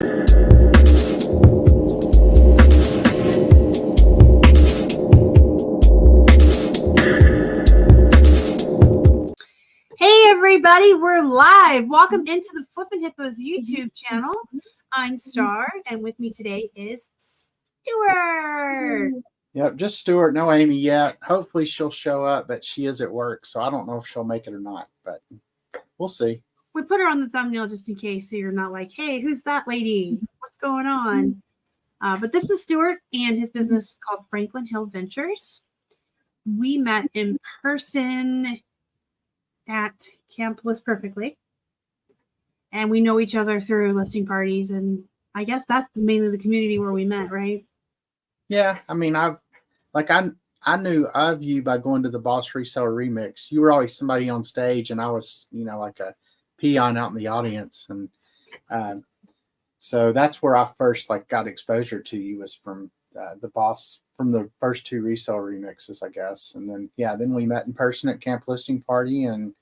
Hey everybody, we're live. Welcome into the Flippin Hippos YouTube channel. I'm Star, and with me today is Stuart. Yep, just Stuart, no Amy yet. Hopefully she'll show up, but she is at work, so I don't know if she'll make it or not, but we'll see. We put her on the thumbnail just in case, so you're not like, hey, who's that lady? What's going on? But this is Stuart, and his business is called Franklin Hill Ventures. We met in person at Camp List Perfectly, and we know each other through listing parties, and I guess that's mainly the community where we met, right? Yeah, I mean, I knew of you by going to the Boss Reseller Remix. You were always somebody on stage, and I was, like a peon out in the audience, and so that's where I first got exposure to you, was from the Boss, from the first two Reseller Remixes, I guess, and then we met in person at Camp Listing Party, and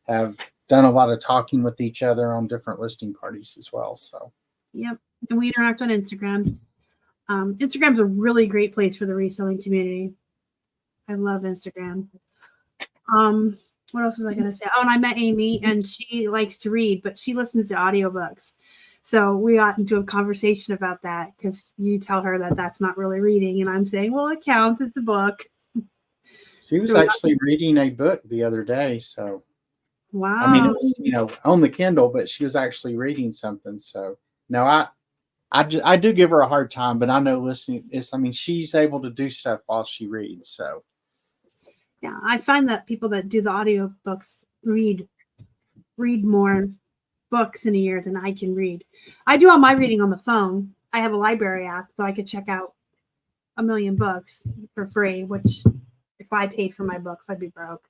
have done a lot of talking with each other on different listing parties as well. So, yep, and we interact on Instagram. Instagram's a really great place for the reselling community. I love Instagram. What else was I going to say? Oh, and I met Amy, and she likes to read, but she listens to audiobooks. So we got into a conversation about that, because you tell her that that's not really reading, and I'm saying, well, it counts. It's a book. She was actually reading a book the other day. So, wow. I mean, it was, on the Kindle, but she was actually reading something. So, no, I do give her a hard time, but I know listening is, she's able to do stuff while she reads. So, yeah, I find that people that do the audiobooks read more books in a year than I can read. I do all my reading on the phone. I have a library app, so I could check out 1 million books for free, which if I paid for my books, I'd be broke.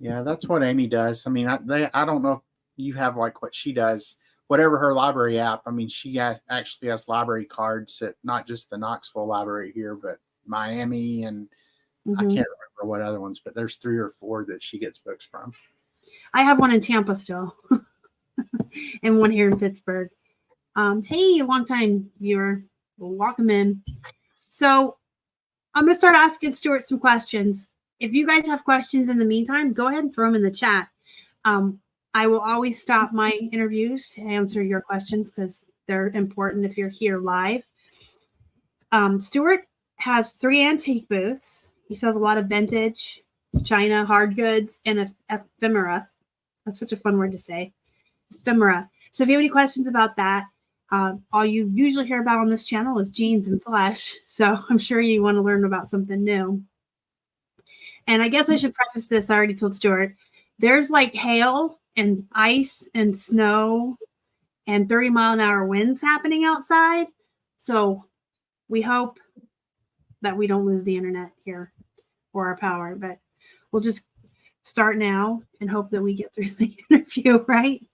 Yeah, that's what Amy does. I don't know if you have what she does. Whatever her library app, she actually has library cards at not just the Knoxville library here, but Miami, and I can't remember what other ones, but there's 3 or 4 that she gets books from. I have one in Tampa still, and one here in Pittsburgh. Hey, long-time viewer, welcome in. So I'm going to start asking Stuart some questions. If you guys have questions in the meantime, go ahead and throw them in the chat. I will always stop my interviews to answer your questions, because they're important if you're here live. Stuart has 3 antique booths. He sells a lot of vintage, China, hard goods, and ephemera. That's such a fun word to say. Ephemera. So if you have any questions about that, all you usually hear about on this channel is jeans and flesh. So I'm sure you want to learn about something new. And I guess I should preface this. I already told Stuart. There's hail and ice and snow and 30-mile-an-hour winds happening outside. So we hope that we don't lose the internet here or our power. But we'll just start now and hope that we get through the interview, right?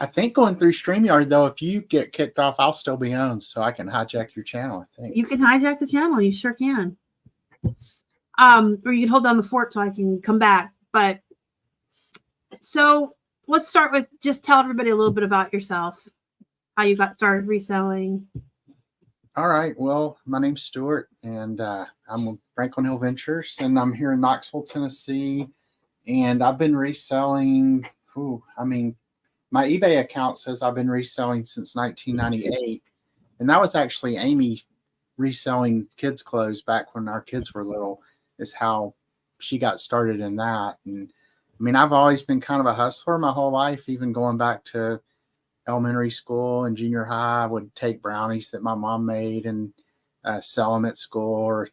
I think going through StreamYard, though, if you get kicked off, I'll still be on, so I can hijack your channel, I think. You can hijack the channel. You sure can. Or you can hold down the fort till I can come back. But so let's start with just tell everybody a little bit about yourself, how you got started reselling. All right. Well, my name's Stuart, and I'm with Franklin Hill Ventures, and I'm here in Knoxville, Tennessee. And I've been reselling, my eBay account says I've been reselling since 1998. And that was actually Amy reselling kids' clothes back when our kids were little, is how she got started in that. And I've always been kind of a hustler my whole life, even going back to elementary school and junior high. I would take brownies that my mom made and sell them at school. Or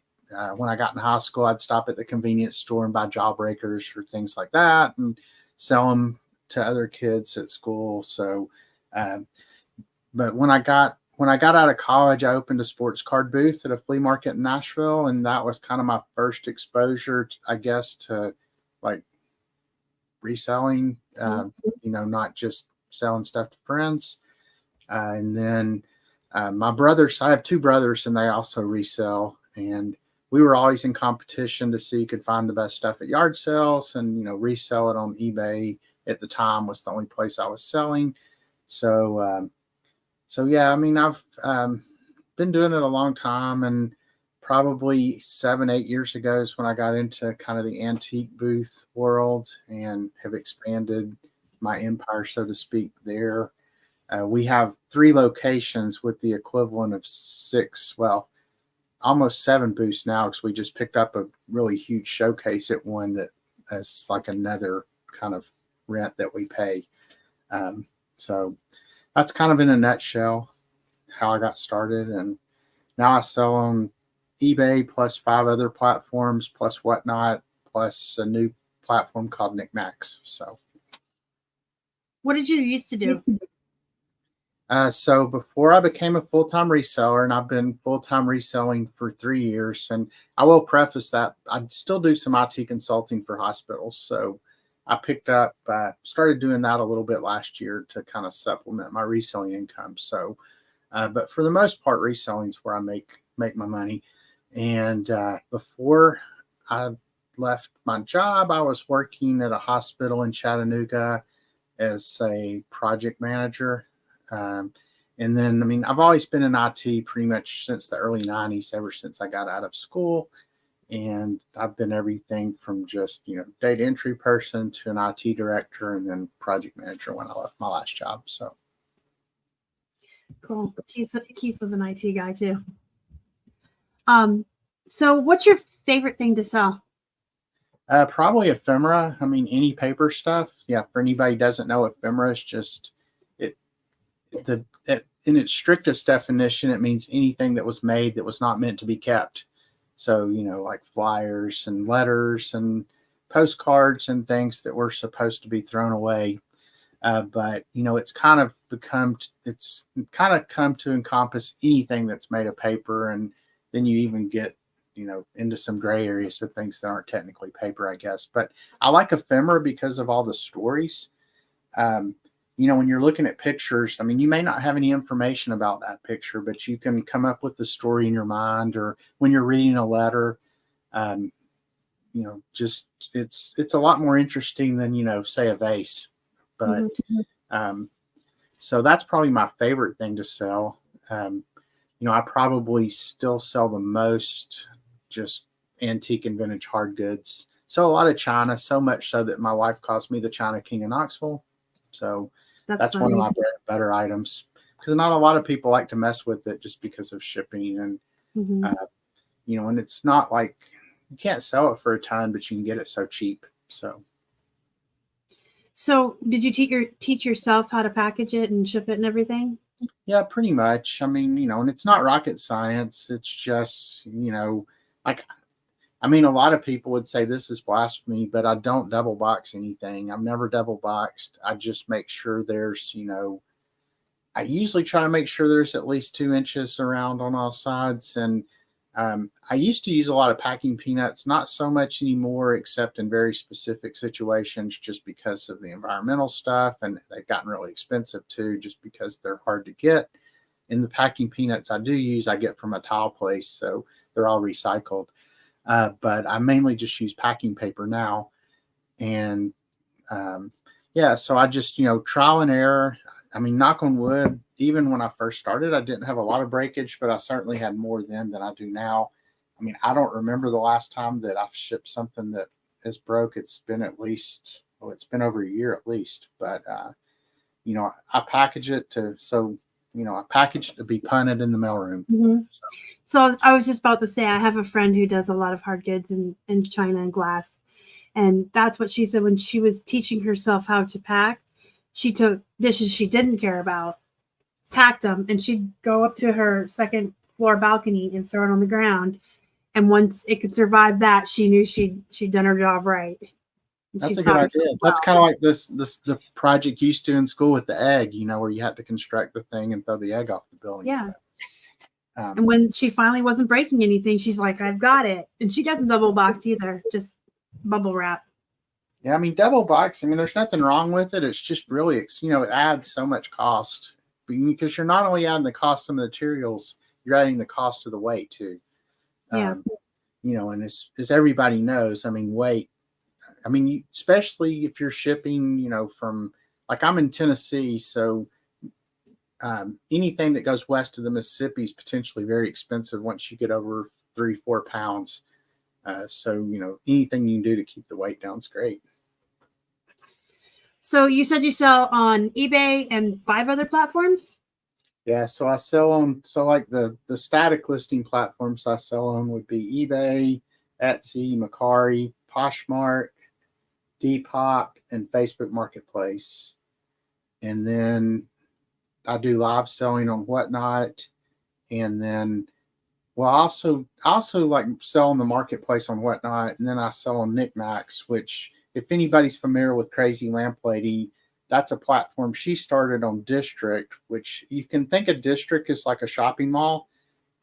when I got in high school, I'd stop at the convenience store and buy jawbreakers or things like that and sell them to other kids at school. So, but when I got out of college, I opened a sports card booth at a flea market in Nashville. And that was kind of my first exposure, I guess, to reselling, not just selling stuff to friends. And then my brothers, I have 2 brothers, and they also resell. And we were always in competition to see who could find the best stuff at yard sales and, resell it on eBay. At the time was the only place I was selling. So So yeah, I mean, I've been doing it a long time, and probably 7, 8 years ago is when I got into kind of the antique booth world and have expanded my empire, so to speak, there. We have 3 locations with the equivalent of 6, well, almost 7 booths now, because we just picked up a really huge showcase at one that is like another kind of rent that we pay. So that's kind of in a nutshell how I got started. And now I sell on eBay plus 5 other platforms plus Whatnot plus a new platform called Knickknacks. So What did you used to do? So before I became a full-time reseller, and I've been full-time reselling for 3 years, and I will preface that I still do some IT consulting for hospitals. So I picked up, started doing that a little bit last year to kind of supplement my reselling income. So, but for the most part, reselling is where I make my money. And before I left my job, I was working at a hospital in Chattanooga as a project manager. And then, I mean, I've always been in IT pretty much since the early 90s, ever since I got out of school. And I've been everything from just, data entry person to an IT director and then project manager when I left my last job. So cool. Keith was an IT guy too. So what's your favorite thing to sell? Probably ephemera. I mean, any paper stuff. Yeah. For anybody who doesn't know, ephemera is just in its strictest definition, it means anything that was made that was not meant to be kept. So, like flyers and letters and postcards and things that were supposed to be thrown away. But, it's kind of come to encompass anything that's made of paper. And then you even get, into some gray areas of things that aren't technically paper, I guess. But I like ephemera because of all the stories. When you're looking at pictures, I mean, you may not have any information about that picture, but you can come up with the story in your mind, or when you're reading a letter, just it's a lot more interesting than, say a vase. But so that's probably my favorite thing to sell. I probably still sell the most just antique and vintage hard goods. So a lot of China, so much so that my wife calls me the China King of Knoxville. So that's one of my better items, because not a lot of people like to mess with it just because of shipping. And, and it's not like you can't sell it for a ton, but you can get it so cheap. So did you teach yourself how to package it and ship it and everything? Yeah, pretty much. I mean, and it's not rocket science. It's just, a lot of people would say this is blasphemy, but I don't double box anything. I've never double boxed. I just make sure there's, I usually try to make sure there's at least 2 inches around on all sides. And I used to use a lot of packing peanuts, not so much anymore, except in very specific situations, just because of the environmental stuff. And they've gotten really expensive too, just because they're hard to get. And the packing peanuts I do use, I get from a tile place. So they're all recycled. But I mainly just use packing paper now. And so I just, trial and error. I mean, knock on wood, even when I first started, I didn't have a lot of breakage, but I certainly had more then than I do now. I mean, I don't remember the last time that I've shipped something that is broke. It's been at least, it's been over a year at least. But, I package it I package it to be punted in the mailroom. So I was just about to say, I have a friend who does a lot of hard goods in China and glass. And that's what she said when she was teaching herself how to pack. She took dishes she didn't care about, packed them, and she'd go up to her second floor balcony and throw it on the ground. And once it could survive that, she knew she'd done her job right. That's a good idea. That's kind of like the project you used to in school with the egg, where you had to construct the thing and throw the egg off the building. Yeah. And when she finally wasn't breaking anything, she's like, I've got it. And she doesn't double box either, just bubble wrap. Yeah, I mean, double box, there's nothing wrong with it. It's just really, it adds so much cost, because you're not only adding the cost of the materials, you're adding the cost of the weight too. Yeah. And as everybody knows, weight, especially if you're shipping, from, like, I'm in Tennessee, so anything that goes west of the Mississippi is potentially very expensive once you get over 3-4 pounds. So, anything you can do to keep the weight down is great. So you said you sell on eBay and 5 other platforms? Yeah, so I sell on, like the static listing platforms I sell on would be eBay, Etsy, Mercari, Poshmark, Depop, and Facebook Marketplace. And then I do live selling on Whatnot. And then, I also like sell on the marketplace on Whatnot. And then I sell on Knickknacks, which if anybody's familiar with Crazy Lamp Lady, that's a platform she started on District, which you can think of District as like a shopping mall.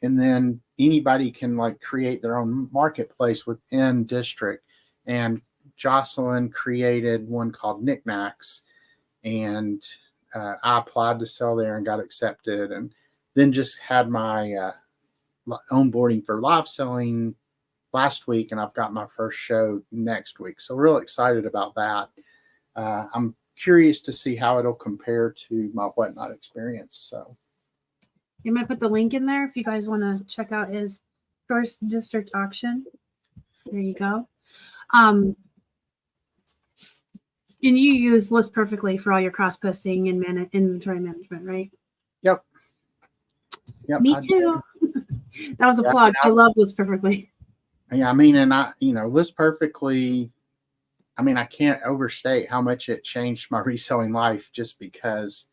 And then anybody can like create their own marketplace within District. And Jocelyn created one called Knickknacks, and I applied to sell there and got accepted, and then just had my onboarding for live selling last week, and I've got my first show next week. So real excited about that. I'm curious to see how it'll compare to my Whatnot experience. So I'm going to put the link in there if you guys want to check out his first district auction. There you go. And you use List Perfectly for all your cross posting and inventory management, right? Yep. Me too. That was a plug. I love List Perfectly. Yeah, I mean, and List Perfectly, I mean, I can't overstate how much it changed my reselling life, just because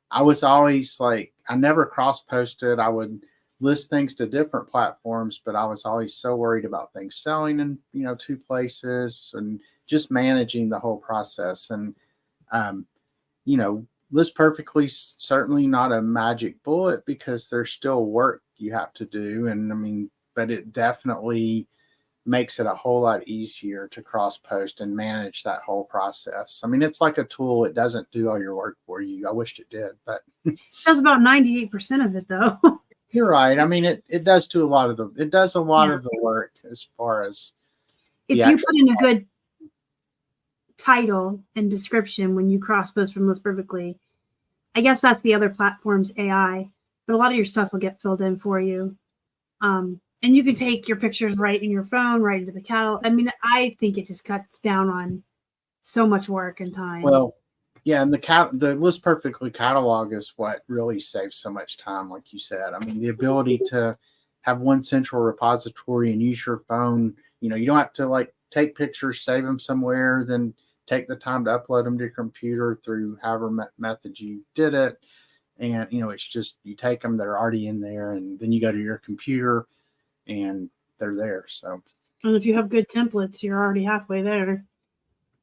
I was always like, I never cross posted. I would list things to different platforms, but I was always so worried about things selling in, 2 places and just managing the whole process. And, List Perfectly is certainly not a magic bullet, because there's still work you have to do. And I mean, but it definitely makes it a whole lot easier to cross post and manage that whole process. I mean, it's like a tool. It doesn't do all your work for you. I wished it did, but it does about 98% of it though. You're right. I mean, it does do a lot of the work as far as if you put in a good title and description when you cross post from List Perfectly. I guess that's the other platform's AI, but a lot of your stuff will get filled in for you. And you can take your pictures right in your phone, right into the catalog. I mean, I think it just cuts down on so much work and time. Well, yeah, and the List Perfectly catalog is what really saves so much time, like you said. I mean, the ability to have one central repository and use your phone. You don't have to like take pictures, save them somewhere, then take the time to upload them to your computer through however method you did it. And, it's just, you take them, they're already in there, and then you go to your computer and they're there. So, and if you have good templates, you're already halfway there.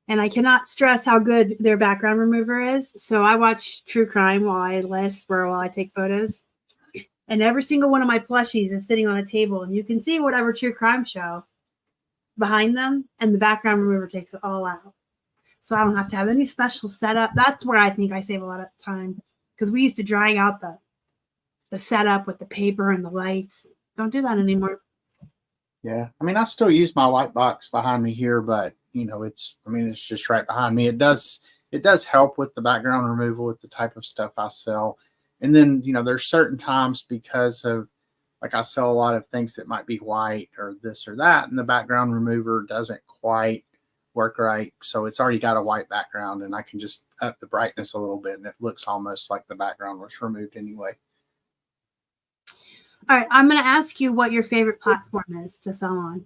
And I cannot stress how good their background remover is. So I watch true crime while I list or while I take photos. And every single one of my plushies is sitting on a table, and you can see whatever true crime show behind them, and the background remover takes it all out. So I don't have to have any special setup. That's where I think I save a lot of time, because we used to drag out the setup with the paper and the lights. Don't do that anymore. Yeah. I mean, I still use my white box behind me here, but it's just right behind me. It does help with the background removal with the type of stuff I sell. And then, there's certain times, because of like, I sell a lot of things that might be white or this or that, and the background remover doesn't quite work right. So it's already got a white background, and I can just up the brightness a little bit, and it looks almost like the background was removed anyway. All right, I'm going to ask you what your favorite platform is to sell on.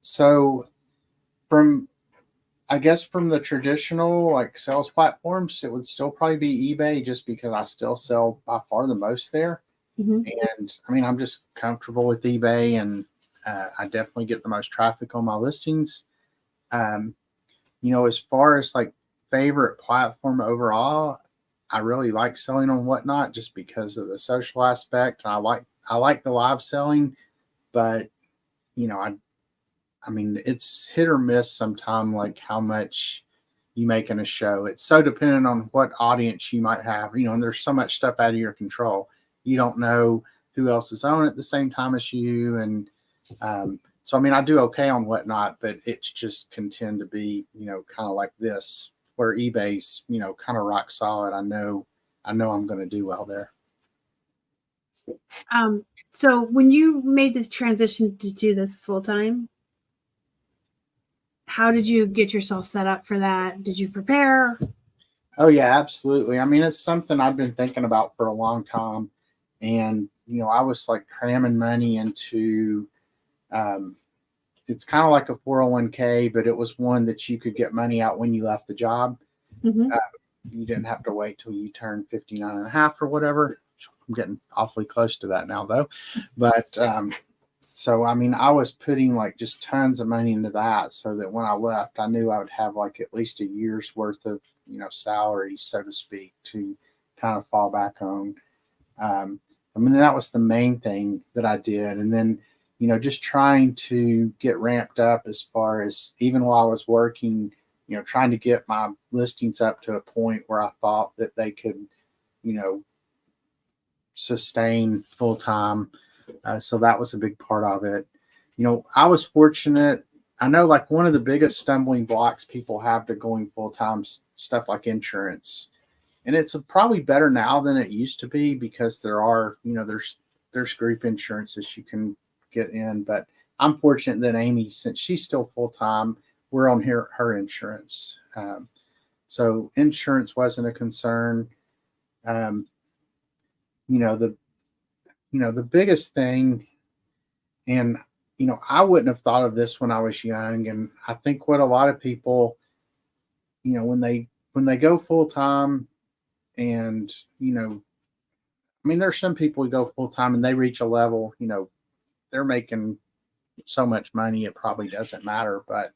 So from the traditional like sales platforms, it would still probably be eBay, just because I still sell by far the most there. Mm-hmm. And I mean, I'm just comfortable with eBay, and I definitely get the most traffic on my listings. As far as like favorite platform overall, I really like selling on Whatnot, just because of the social aspect. I like the live selling, but I mean, it's hit or miss sometimes, like how much you make in a show. It's so dependent on what audience you might have, and there's so much stuff out of your control. You don't know who else is on at the same time as you. And so, I mean, I do okay on Whatnot, but it's just can tend to be, kind of like this where eBay's, kind of rock solid. I know I'm going to do well there. So when you made the transition to do this full time, how did you get yourself set up for that? Did you prepare? Oh yeah, absolutely. I mean, it's something I've been thinking about for a long time. And, I was like cramming money into, it's kind of like a 401k, but it was one that you could get money out when you left the job. Mm-hmm. You didn't have to wait till you turned 59 and a half or whatever. I'm getting awfully close to that now though. But, so, I mean, I was putting like just tons of money into that so that when I left, I knew I would have like at least a year's worth of, salary, so to speak, to kind of fall back on. I mean, that was the main thing that I did. And then, just trying to get ramped up as far as even while I was working, trying to get my listings up to a point where I thought that they could, sustain full time. So that was a big part of it. I was fortunate. I know like one of the biggest stumbling blocks people have to going full time, stuff like insurance. And it's probably better now than it used to be because there are, there's group insurances you can get in. But I'm fortunate that Amy, since she's still full time, we're on her insurance. So insurance wasn't a concern. The biggest thing, and I wouldn't have thought of this when I was young, and I think what a lot of people, when they go full time, and I mean, there's some people who go full time and they reach a level, they're making so much money it probably doesn't matter, but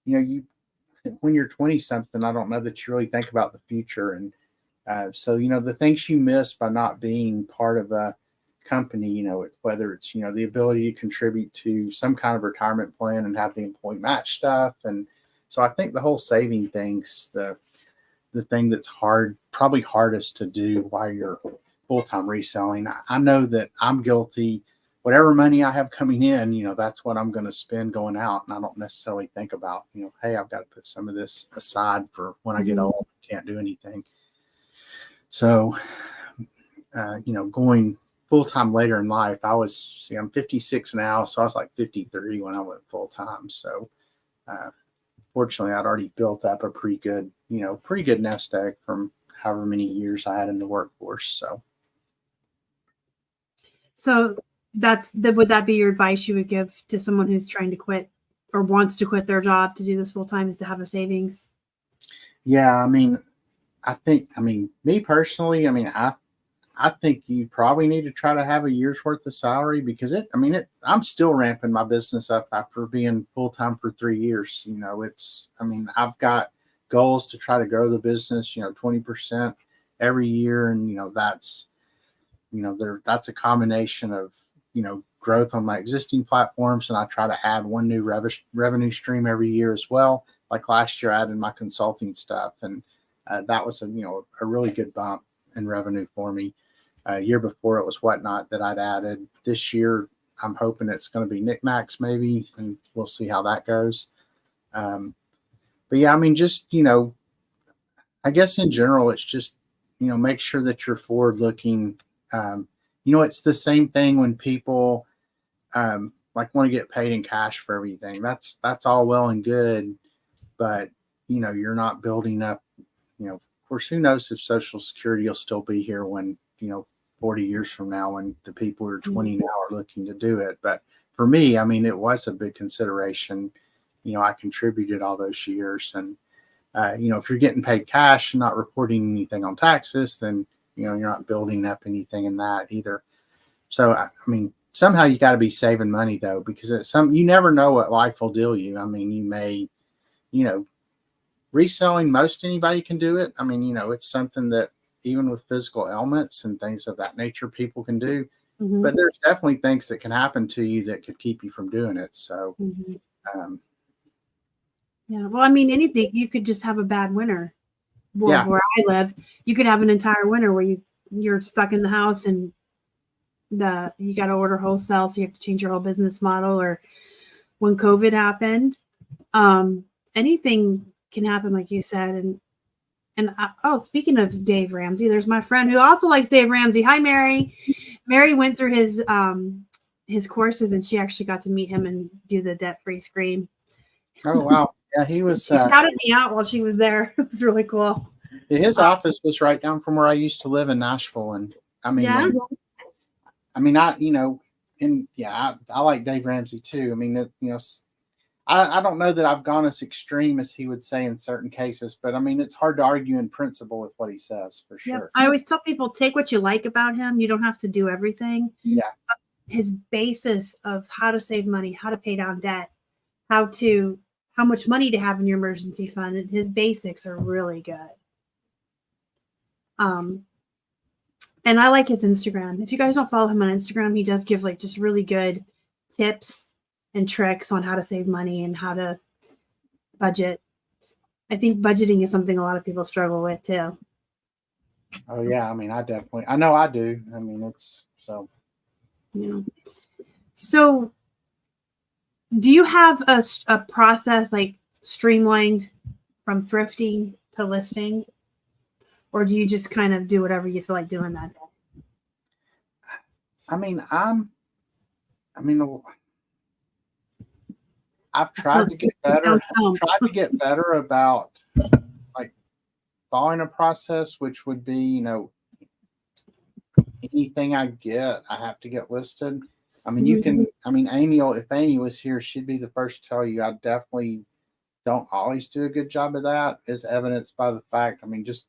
when you're 20 something, I don't know that you really think about the future, and so the things you miss by not being part of a company, whether it's the ability to contribute to some kind of retirement plan and have the employee match stuff. And so I think the whole saving thing's the thing that's probably hardest to do while you're full-time reselling. I know that I'm guilty. Whatever money I have coming in, that's what I'm going to spend going out, and I don't necessarily think about, hey, I've got to put some of this aside for when I get old, can't do anything. So going full-time later in life, I'm 56 now, so I was like 53 when I went full-time. So fortunately, I'd already built up a pretty good nest egg from however many years I had in the workforce. So would that be your advice you would give to someone who's trying to quit or wants to quit their job to do this full-time, is to have a savings? Yeah, I mean, me personally, I think you probably need to try to have a year's worth of salary because I'm still ramping my business up after being full-time for 3 years. I've got goals to try to grow the business, 20% every year. And, that's a combination of, growth on my existing platforms. And I try to add one new revenue stream every year as well. Like last year, I added my consulting stuff, and that was a really good bump in revenue for me. Year before it was Whatnot that I'd added. This year, I'm hoping it's going to be Knickknacks maybe, and we'll see how that goes. But yeah, just, I guess in general, it's just, make sure that you're forward looking. It's the same thing when people like want to get paid in cash for everything. That's all well and good, but you're not building up, of course, who knows if Social Security will still be here when, 40 years from now, when the people who are 20 now are looking to do it. But for me, it was a big consideration. I contributed all those years, and, if you're getting paid cash and not reporting anything on taxes, then, you're not building up anything in that either. So, somehow you got to be saving money though, because you never know what life will deal you. You may, reselling, most anybody can do it. It's something that even with physical ailments and things of that nature, people can do. Mm-hmm. But there's definitely things that can happen to you that could keep you from doing it. So, yeah. Well, anything, you could just have a bad winter. Well, where I live, you could have an entire winter where you're stuck in the house and you got to order wholesale, so you have to change your whole business model. Or when COVID happened, anything can happen, like you said. And And speaking of Dave Ramsey, there's my friend who also likes Dave Ramsey. Hi, Mary. Mary went through his courses, and she actually got to meet him and do the debt-free scream. Oh, wow. Yeah, he was. She shouted me out while she was there. It was really cool. His office was right down from where I used to live in Nashville. And I mean, yeah. I like Dave Ramsey too. I mean, I don't know that I've gone as extreme as he would say in certain cases, but I mean, it's hard to argue in principle with what he says for sure. Yep. I always tell people, take what you like about him. You don't have to do everything. Yeah. But his basis of how to save money, how to pay down debt, how much money to have in your emergency fund, and his basics are really good. And I like his Instagram. If you guys don't follow him on Instagram, he does give like just really good tips and tricks on how to save money and how to budget. I think budgeting is something a lot of people struggle with too. Oh yeah. I mean, I know I do. I mean, it's so. Yeah. So do you have a process like streamlined from thrifting to listing? Or do you just kind of do whatever you feel like doing that day? I've tried to get better. About like following a process, which would be, anything I get, I have to get listed. I mean, if Amy was here, she'd be the first to tell you I definitely don't always do a good job of that, as evidenced by the fact, just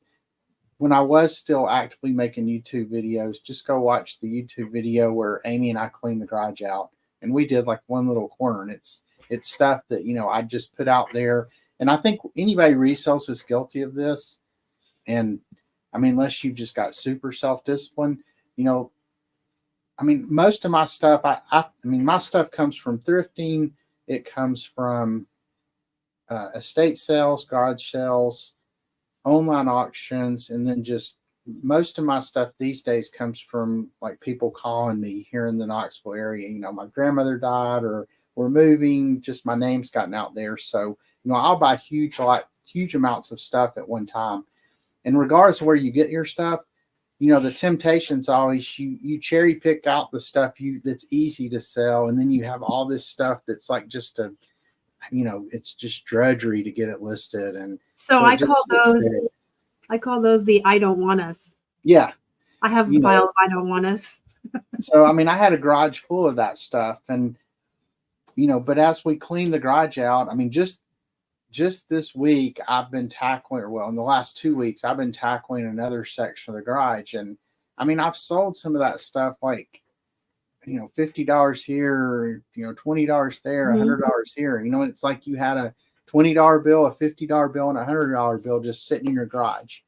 when I was still actively making YouTube videos, just go watch the YouTube video where Amy and I cleaned the garage out. And we did like one little corner, and it's stuff that, I just put out there. And I think anybody resells is guilty of this. And unless you've just got super self-discipline, most of my stuff, my stuff comes from thrifting. It comes from estate sales, garage sales, online auctions, and then just most of my stuff these days comes from like people calling me here in the Knoxville area. My grandmother died, or we're moving, just my name's gotten out there. So, I'll buy huge amounts of stuff at one time. And regardless of where you get your stuff, the temptation's always you cherry pick out the stuff that's easy to sell, and then you have all this stuff that's like just it's just drudgery to get it listed. And so I call those the I don't want us. Yeah. I have a pile of I don't want us. So, I had a garage full of that stuff, and, but as we clean the garage out, just this week I've been tackling, in the last 2 weeks, I've been tackling another section of the garage. And I've sold some of that stuff, like, $50 here, $20 there, $100 here. It's like you had a $20 bill, a $50 bill, and a $100 bill just sitting in your garage.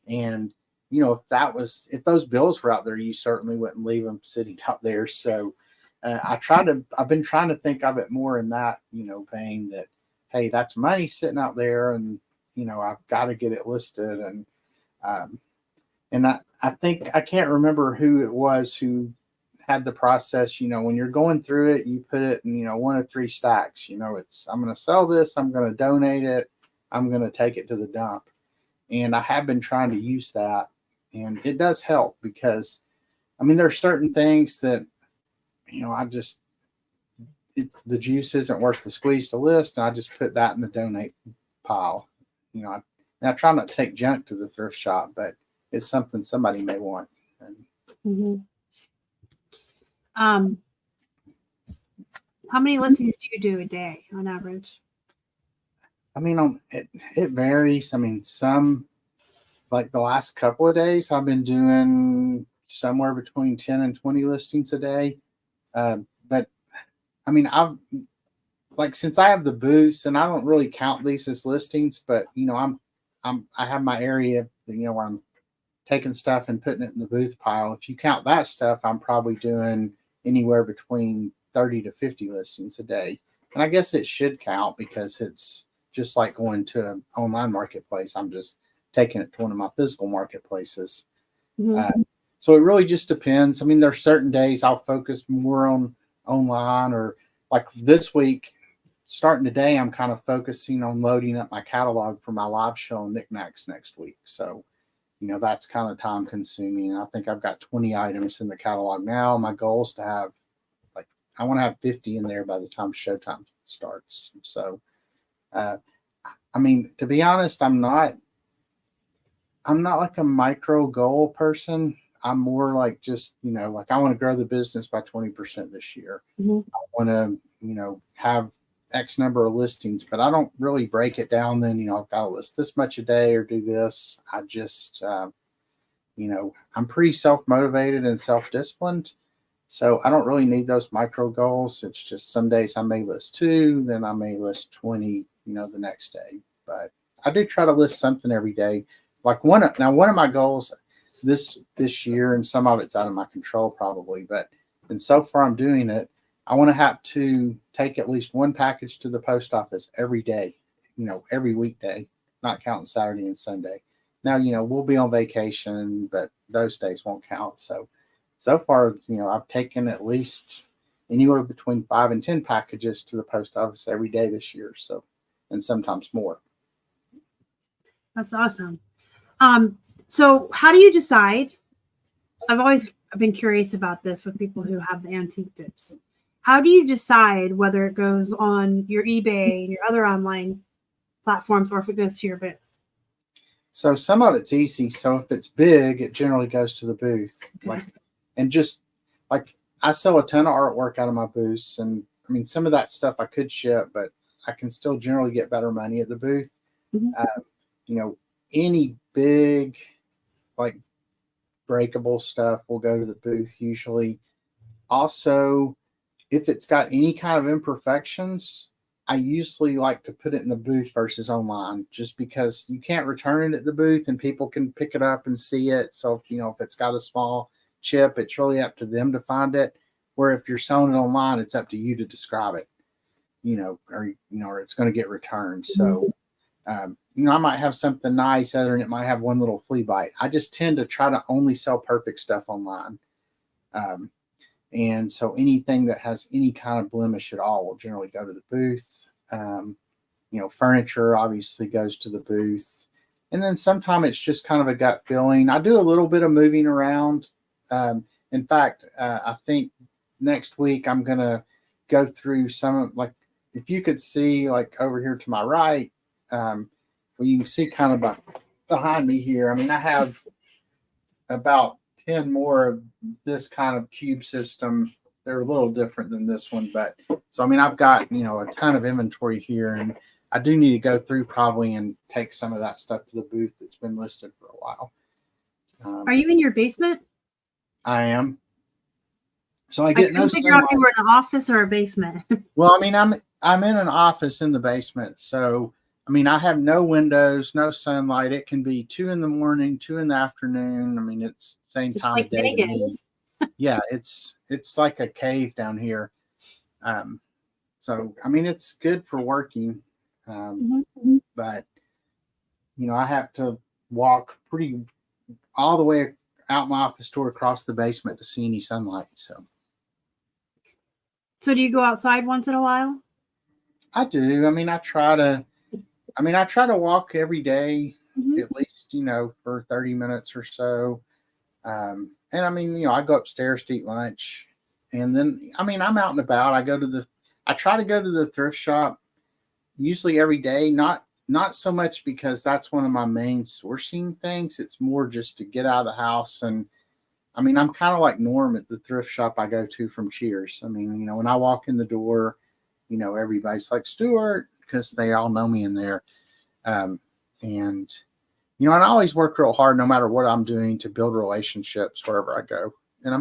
And, if those bills were out there, you certainly wouldn't leave them sitting out there. So I've been trying to think of it more in that, vein that, hey, that's money sitting out there, and, I've got to get it listed. And I think, I can't remember who it was who had the process, when you're going through it, you put it in, one of three stacks. I'm going to sell this, I'm going to donate it, I'm going to take it to the dump. And I have been trying to use that, and it does help because, there are certain things that, the juice isn't worth the squeeze to list, and I just put that in the donate pile. And I try not to take junk to the thrift shop, but it's something somebody may want. And, how many listings do you do a day on average? It varies. Some, like the last couple of days, I've been doing somewhere between 10 and 20 listings a day. But I've since I have the booths, and I don't really count these as listings, but I have my area, where I'm taking stuff and putting it in the booth pile. If you count that stuff, I'm probably doing anywhere between 30 to 50 listings a day. And I guess it should count because it's just like going to an online marketplace. I'm just taking it to one of my physical marketplaces. So it really just depends. There's certain days I'll focus more on online, or like this week, starting today, I'm kind of focusing on loading up my catalog for my live show on Knickknacks next week. So, that's kind of time consuming. I think I've got 20 items in the catalog now. My goal is to have I want to have 50 in there by the time showtime starts. So, to be honest, I'm not like a micro goal person. I'm more like just, I want to grow the business by 20% this year. Mm-hmm. I want to, have X number of listings, but I don't really break it down. Then, I've got to list this much a day or do this. I just, I'm pretty self-motivated and self-disciplined. So I don't really need those micro goals. It's just some days I may list 2, then I may list 20, the next day. But I do try to list something every day. Like one of my goals this year, and some of it's out of my control probably, and so far I'm doing it. I want to have to take at least one package to the post office every day, every weekday, not counting Saturday and Sunday. Now, we'll be on vacation, but those days won't count. So far, I've taken at least anywhere between 5 and 10 packages to the post office every day this year. So, and sometimes more. That's awesome. So how do you decide? I've always been curious about this with people who have the antique booths. How do you decide whether it goes on your eBay and your other online platforms or if it goes to your booth? So some of it's easy. So if it's big, it generally goes to the booth. Okay. And just like I sell a ton of artwork out of my booths. And some of that stuff I could ship, but I can still generally get better money at the booth. Mm-hmm. Any big, like breakable stuff will go to the booth usually. Also, if it's got any kind of imperfections, I usually like to put it in the booth versus online, just because you can't return it at the booth and people can pick it up and see it. So, if it's got a small chip, it's really up to them to find it. Where if you're selling it online, it's up to you to describe it, or it's going to get returned. So, I might have something nice other than it might have one little flea bite. I just tend to try to only sell perfect stuff online. And so anything that has any kind of blemish at all will generally go to the booth. Furniture obviously goes to the booth. And then sometimes it's just kind of a gut feeling. I do a little bit of moving around. In fact, I think next week I'm going to go through some, like, if you could see, like over here to my right, well, you can see kind of behind me here. I have about 10 more of this kind of cube system. They're a little different than this one, but so, I've got, a ton of inventory here, and I do need to go through probably and take some of that stuff to the booth that's been listed for a while. Are you in your basement? I am. So I get no figure out if you were in an office or a basement. Well, I'm in an office in the basement. So, I have no windows, no sunlight. It can be 2 a.m, 2 p.m. It's the same time of day to me. Yeah, it's like a cave down here. So, it's good for working. But, I have to walk all the way out my office door across the basement to see any sunlight. So do you go outside once in a while? I do. I try to walk every day, at least, for 30 minutes or so. And I go upstairs to eat lunch, and then, I'm out and about. I try to go to the thrift shop usually every day, not so much because that's one of my main sourcing things. It's more just to get out of the house. And I'm kind of like Norm at the thrift shop I go to from Cheers. When I walk in the door, everybody's like, Stuart, because they all know me in there. And I always work real hard, no matter what I'm doing, to build relationships wherever I go. And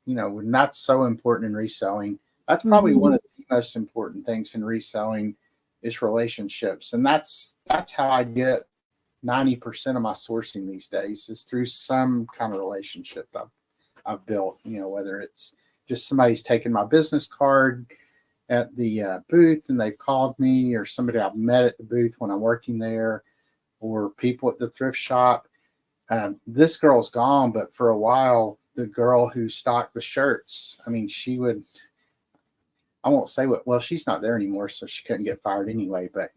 and that's so important in reselling. That's probably one of the most important things in reselling is relationships. And that's how I get 90% of my sourcing these days, is through some kind of relationship I've built, whether it's just somebody's taken my business card at the booth and they've called me, or somebody I've met at the booth when I'm working there, or people at the thrift shop. This girl's gone, but for a while, the girl who stocked the shirts, I won't say what, well, she's not there anymore, so she couldn't get fired anyway. But,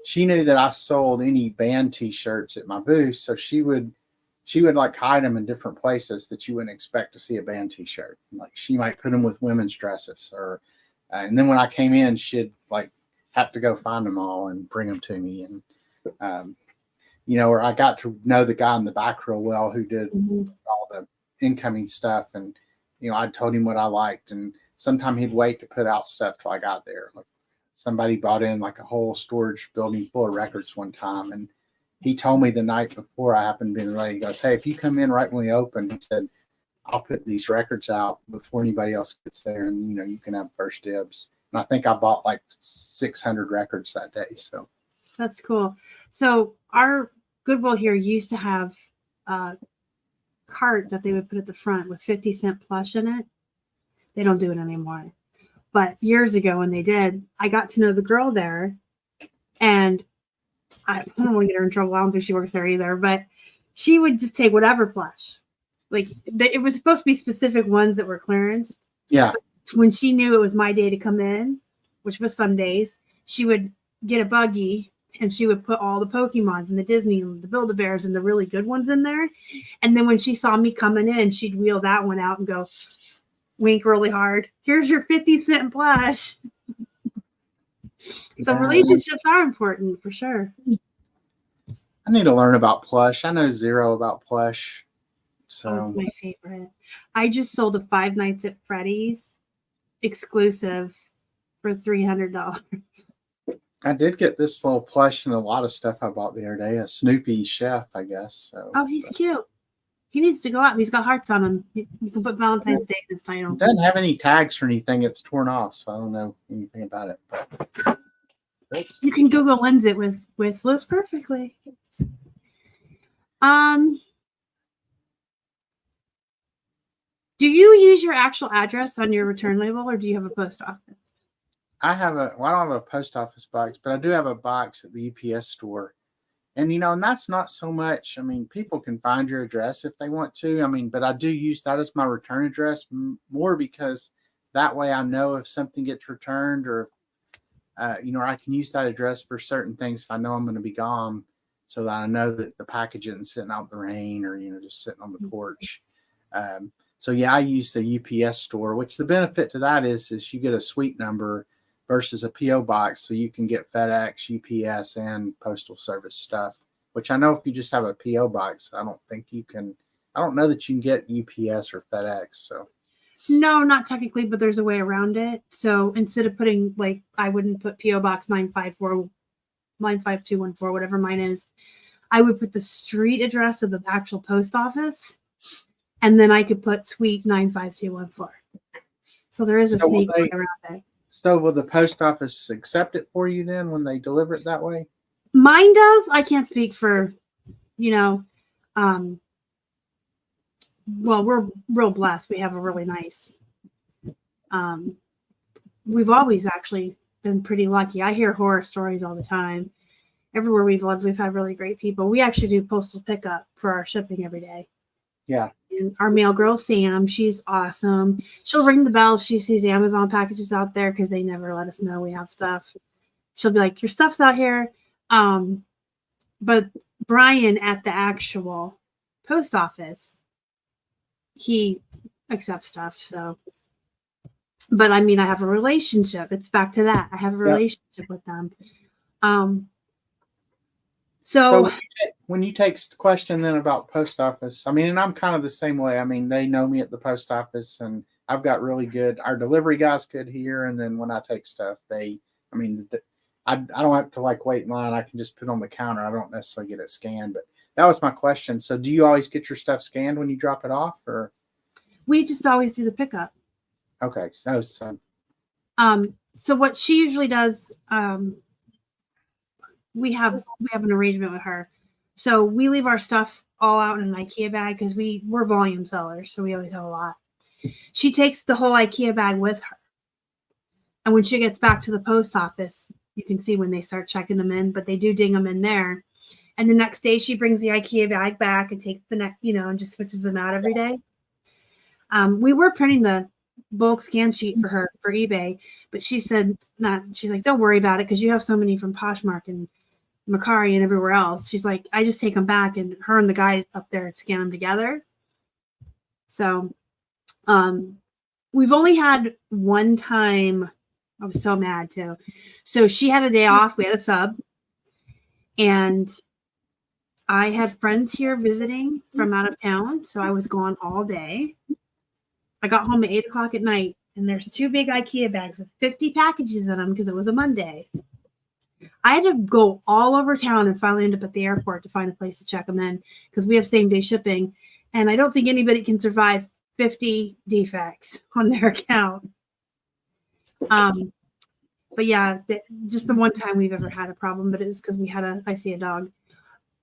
she knew that I sold any band t-shirts at my booth. So she would like hide them in different places that you wouldn't expect to see a band t-shirt. Like she might put them with women's dresses and then when I came in, she'd like have to go find them all and bring them to me. And, or I got to know the guy in the back real well who did all the incoming stuff. And, I told him what I liked. And sometimes he'd wait to put out stuff till I got there. Like somebody brought in like a whole storage building full of records one time. And he told me the night before I happened to be late, he goes, "Hey, if you come in right when we open," he said, "I'll put these records out before anybody else gets there. And, you can have first dibs." And I think I bought like 600 records that day. So that's cool. So our Goodwill here used to have a cart that they would put at the front with 50-cent plush in it. They don't do it anymore. But years ago when they did, I got to know the girl there, and I don't want to get her in trouble. I don't think she works there either, but she would just take whatever plush. Like it was supposed to be specific ones that were clearance. Yeah. But when she knew it was my day to come in, which was Sundays, she would get a buggy and she would put all the Pokemons and the Disney and the Build-A-Bears and the really good ones in there. And then when she saw me coming in, she'd wheel that one out and go, wink really hard. "Here's your 50-cent plush." So relationships are important for sure. I need to learn about Plush. I know zero about Plush. So that's my favorite. I just sold a 5 Nights at Freddy's exclusive for $300. I did get this little plush and a lot of stuff I bought the other day. A Snoopy chef, I guess. So he's cute. He needs to go out. He's got hearts on him. You can put Valentine's Day in his title. It doesn't have any tags or anything. It's torn off, so I don't know anything about it. But you can Google lens it with Liz perfectly. Do you use your actual address on your return label, or do you have a post office? I don't have a post office box, but I do have a box at the UPS store. And, and that's not so much. I mean, people can find your address if they want to. I mean, but I do use that as my return address more because that way I know if something gets returned or, I can use that address for certain things if I know I'm going to be gone so that I know that the package isn't sitting out in the rain or, just sitting on the porch. So, yeah, I use the UPS store, which the benefit to that is you get a suite number versus a P.O. box, so you can get FedEx, UPS, and Postal Service stuff, which I know if you just have a P.O. box, I don't know that you can get UPS or FedEx. So no, not technically, but there's a way around it. So instead of putting, like, I wouldn't put P.O. Box 95214, whatever mine is, I would put the street address of the actual post office, and then I could put suite 95214. So there is a sneak way around it. So will the post office accept it for you then when they deliver it that way? Mine does. I can't speak for, well, we're real blessed. We have a really nice, we've always actually been pretty lucky. I hear horror stories all the time. Everywhere we've lived, we've had really great people. We actually do postal pickup for our shipping every day. Yeah. And our mail girl, Sam, she's awesome. She'll ring the bell if she sees Amazon packages out there because they never let us know we have stuff. She'll be like, "Your stuff's out here." But Brian at the actual post office, he accepts stuff. So, but I mean, I have a relationship. It's back to that. I have a relationship with them. So when you take question then about post office, I mean, and I'm kind of the same way. I mean, they know me at the post office, and I've got really good. Our delivery guys good here, and then when I take stuff, I don't have to like wait in line. I can just put it on the counter. I don't necessarily get it scanned. But that was my question. So, do you always get your stuff scanned when you drop it off, or we just always do the pickup? Okay, so what she usually does, we have an arrangement with her. So we leave our stuff all out in an IKEA bag because we're volume sellers, so we always have a lot. She takes the whole IKEA bag with her. And when she gets back to the post office, you can see when they start checking them in, but they do ding them in there. And the next day she brings the IKEA bag back and takes the next, and just switches them out every day. We were printing the bulk scan sheet for her for eBay, but she said not. She's like, don't worry about it because you have so many from Poshmark and Macari and everywhere else. She's like, I just take them back, and her and the guy up there scan them together. So, we've only had one time. I was so mad too. So she had a day off. We had a sub, and I had friends here visiting from out of town, so I was gone all day. I got home at 8:00 at night, and there's 2 big IKEA bags with 50 packages in them because it was a Monday. I had to go all over town and finally end up at the airport to find a place to check them in because we have same-day shipping, and I don't think anybody can survive 50 defects on their account. But yeah, just the one time we've ever had a problem, but it was because we had I see a dog.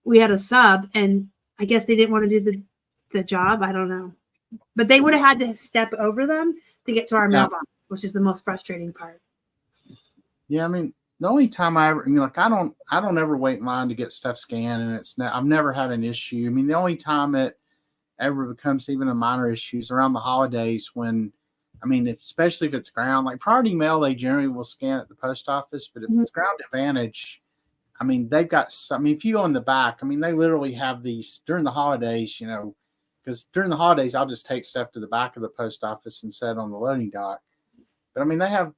We had a sub, and I guess they didn't want to do the job. I don't know. But they would have had to step over them to get to our mailbox, which is the most frustrating part. Yeah, I mean, the only time I don't ever wait in line to get stuff scanned, and I've never had an issue. I mean, the only time it ever becomes even a minor issue is around the holidays when, I mean, especially if it's ground, like priority mail, they generally will scan at the post office, but if it's ground advantage, I mean, they've got, I mean, if you go in the back, I mean, they literally have these during the holidays, because during the holidays, I'll just take stuff to the back of the post office and set on the loading dock. But I mean, they have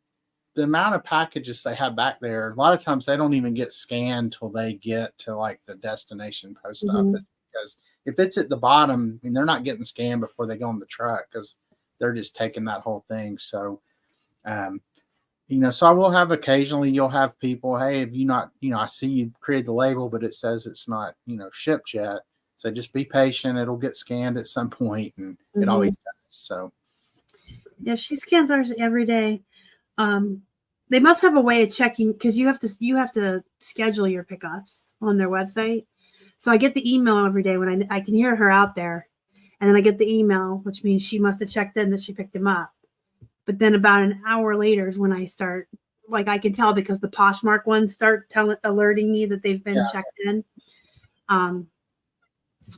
the amount of packages they have back there. A lot of times they don't even get scanned till they get to like the destination post office, because if it's at the bottom, I mean, they're not getting scanned before they go on the truck because they're just taking that whole thing. So, so I will have occasionally, you'll have people, hey, have you not, I see you created the label, but it says it's not, shipped yet. So just be patient. It'll get scanned at some point, and it always does. So, yeah, she scans ours every day. They must have a way of checking because you have to schedule your pickups on their website. So I get the email every day when I can hear her out there, and then I get the email, which means she must have checked in that she picked him up. But then about an hour later is when I start, like I can tell because the Poshmark ones start alerting me that they've been checked in.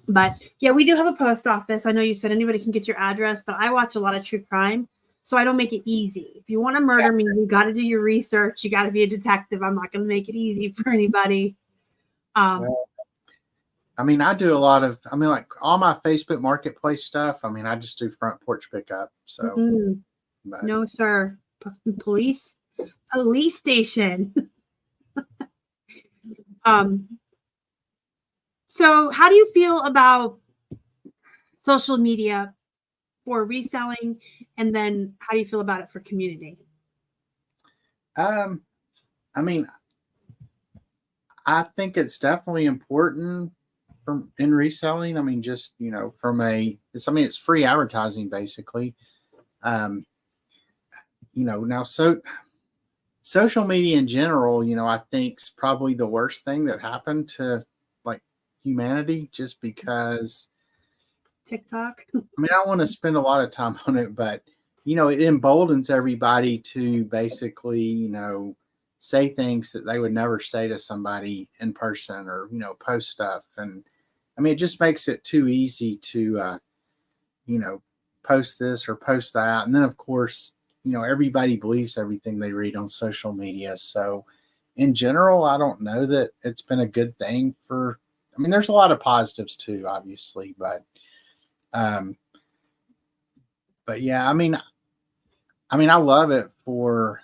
But yeah, we do have a post office. I know you said anybody can get your address, but I watch a lot of true crime, so I don't make it easy. If you want to murder me, you got to do your research. You got to be a detective. I'm not going to make it easy for anybody. Well, I mean, I do a lot of, like all my Facebook Marketplace stuff. I mean, I just do front porch pickup. So, but. No, sir. Police station. So how do you feel about social media for reselling? And then how do you feel about it for community? I mean, I think it's definitely important in reselling. I mean, just, it's free advertising basically. Now, so social media in general, I think is probably the worst thing that happened to like humanity, just because TikTok. I mean, I don't want to spend a lot of time on it, but it emboldens everybody to basically, say things that they would never say to somebody in person, or, post stuff. And I mean, it just makes it too easy to, post this or post that. And then of course, everybody believes everything they read on social media. So in general, I don't know that it's been a good thing there's a lot of positives too, obviously, but yeah, I mean, I love it for,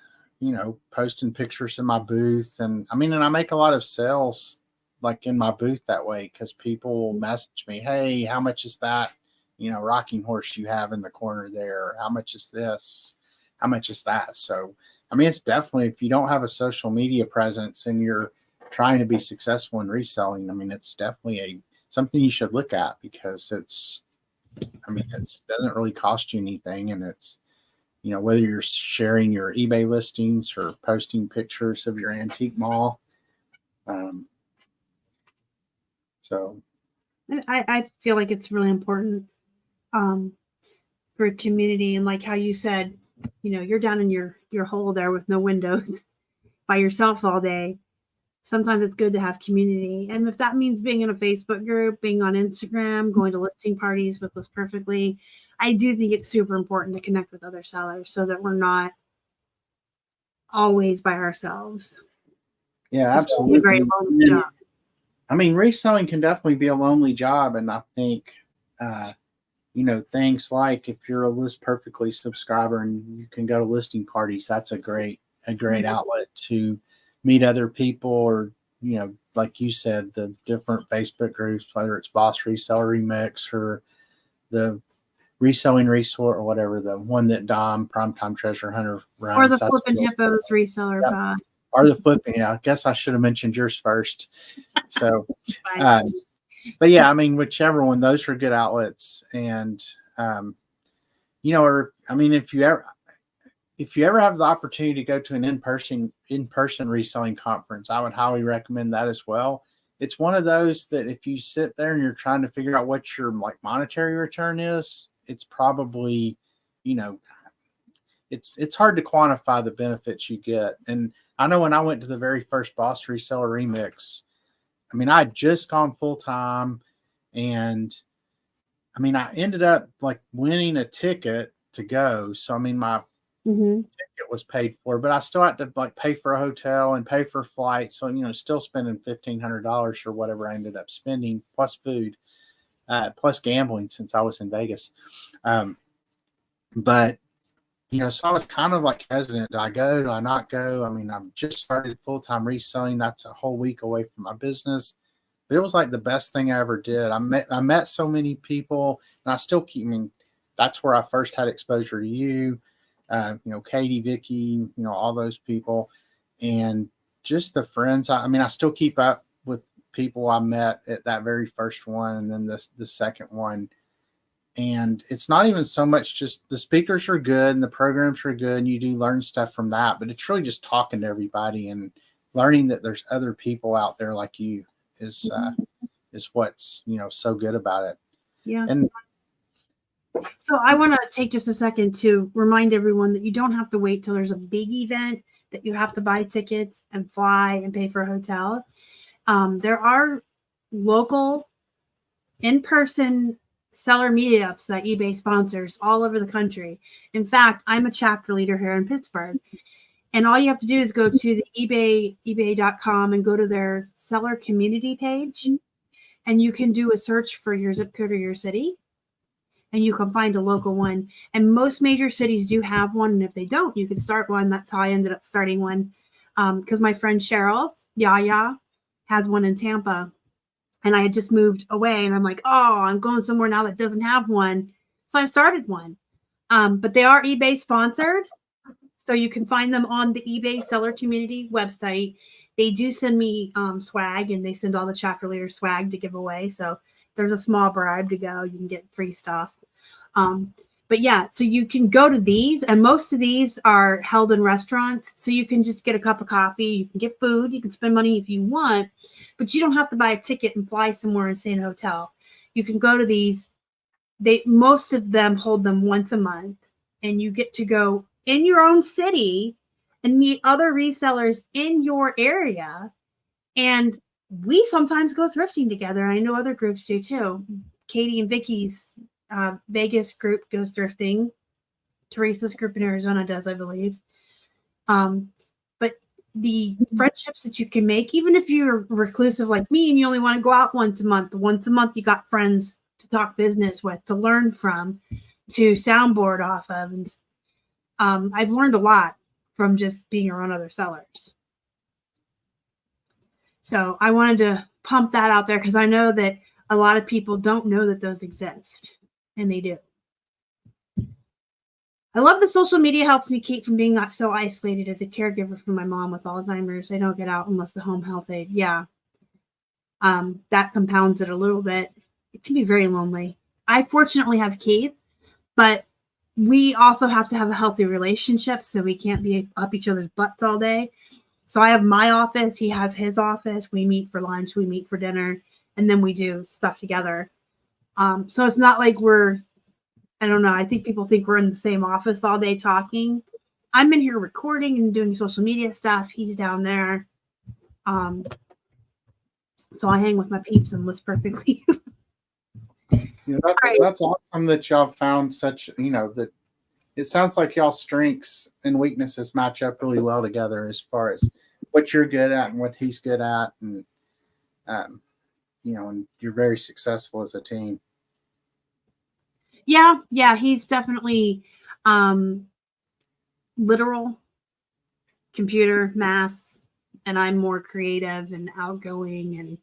posting pictures in my booth. And I make a lot of sales like in my booth that way, because people will message me, hey, how much is that, rocking horse you have in the corner there? How much is this? How much is that? So, it's definitely, if you don't have a social media presence and you're trying to be successful in reselling, it's definitely something you should look at, because it doesn't really cost you anything. And it's, whether you're sharing your eBay listings or posting pictures of your antique mall. So I feel like it's really important for community, and like how you said, you're down in your hole there with no windows by yourself all day. sometimes it's good to have community. And if that means being in a Facebook group, being on Instagram, going to listing parties with List Perfectly, I do think it's super important to connect with other sellers so that we're not always by ourselves. Yeah, It's a very absolutely. lonely job. I mean, reselling can definitely be a lonely job. And I think, things like if you're a List Perfectly subscriber and you can go to listing parties, that's a great outlet to meet other people, or, like you said, the different Facebook groups, whether it's Boxery, Reseller Remix, or the Reselling Resort, or whatever, the one that Dom, Primetime Treasure Hunter, runs. Or the Flippin Hippos reseller pod. Or the Flippin. Yeah, I guess I should have mentioned yours first. So, but yeah, I mean, whichever one, those are good outlets. And, if you ever have the opportunity to go to an in-person reselling conference, I would highly recommend that as well. It's one of those that if you sit there and you're trying to figure out what your monetary return is, it's probably, it's hard to quantify the benefits you get. And I know when I went to the very first Boxery Reseller Remix, I mean, I had just gone full-time, and I mean, I ended up winning a ticket to go. So, I mean, my ticket was paid for, but I still had to pay for a hotel and pay for a flight. So, still spending $1,500 or whatever I ended up spending, plus food, plus gambling, since I was in Vegas. But, so I was kind of hesitant. Do I go? Do I not go? I mean, I've just started full-time reselling. That's a whole week away from my business. But it was the best thing I ever did. I met so many people, and I still keep, that's where I first had exposure to you, Katie, Vicky, all those people, and just the friends. I still keep up with people I met at that very first one, and then the second one. And it's not even so much just the speakers are good and the programs are good, and you do learn stuff from that, but it's really just talking to everybody and learning that there's other people out there like you is what's, so good about it. Yeah. And so I want to take just a second to remind everyone that you don't have to wait till there's a big event that you have to buy tickets and fly and pay for a hotel. There are local in-person seller meetups that eBay sponsors all over the country. In fact, I'm a chapter leader here in Pittsburgh. And all you have to do is go to the ebay.com and go to their seller community page. And you can do a search for your zip code or your city. And you can find a local one. And most major cities do have one. And if they don't, you can start one. That's how I ended up starting one. Because my friend Cheryl, Yaya, has one in Tampa. And I had just moved away. And I'm like, oh, I'm going somewhere now that doesn't have one. So I started one. But they are eBay sponsored. So you can find them on the eBay seller community website. They do send me swag, and they send all the chapter leaders swag to give away. So there's a small bribe to go. You can get free stuff. But yeah, so you can go to these, and most of these are held in restaurants. So you can just get a cup of coffee. You can get food. You can spend money if you want, but you don't have to buy a ticket and fly somewhere and stay in a hotel. You can go to these. Most of them hold them once a month, and you get to go in your own city and meet other resellers in your area. And we sometimes go thrifting together. I know other groups do too. Katie and Vicky's Vegas group goes thrifting. Teresa's group in Arizona does, I believe. But the friendships that you can make, even if you're reclusive like me and you only want to go out once a month you got friends to talk business with, to learn from, to soundboard off of. And I've learned a lot from just being around other sellers. So I wanted to pump that out there because I know that a lot of people don't know that those exist, and they do. I love that social media helps me keep from being so isolated as a caregiver for my mom with Alzheimer's. I don't get out unless the home health aide. Yeah. That compounds it a little bit. It can be very lonely. I fortunately have Keith, but we also have to have a healthy relationship, so we can't be up each other's butts all day. So I have my office. He has his office. We meet for lunch. We meet for dinner. And then we do stuff together. So it's not like I don't know. I think people think we're in the same office all day talking. I'm in here recording and doing social media stuff. He's down there. So I hang with my peeps and list perfectly. Yeah, Right. that's awesome that y'all found such, that it sounds like y'all's strengths and weaknesses match up really well together as far as what you're good at and what he's good at. And, and you're very successful as a team. Yeah, he's definitely literal, computer, math, and I'm more creative and outgoing,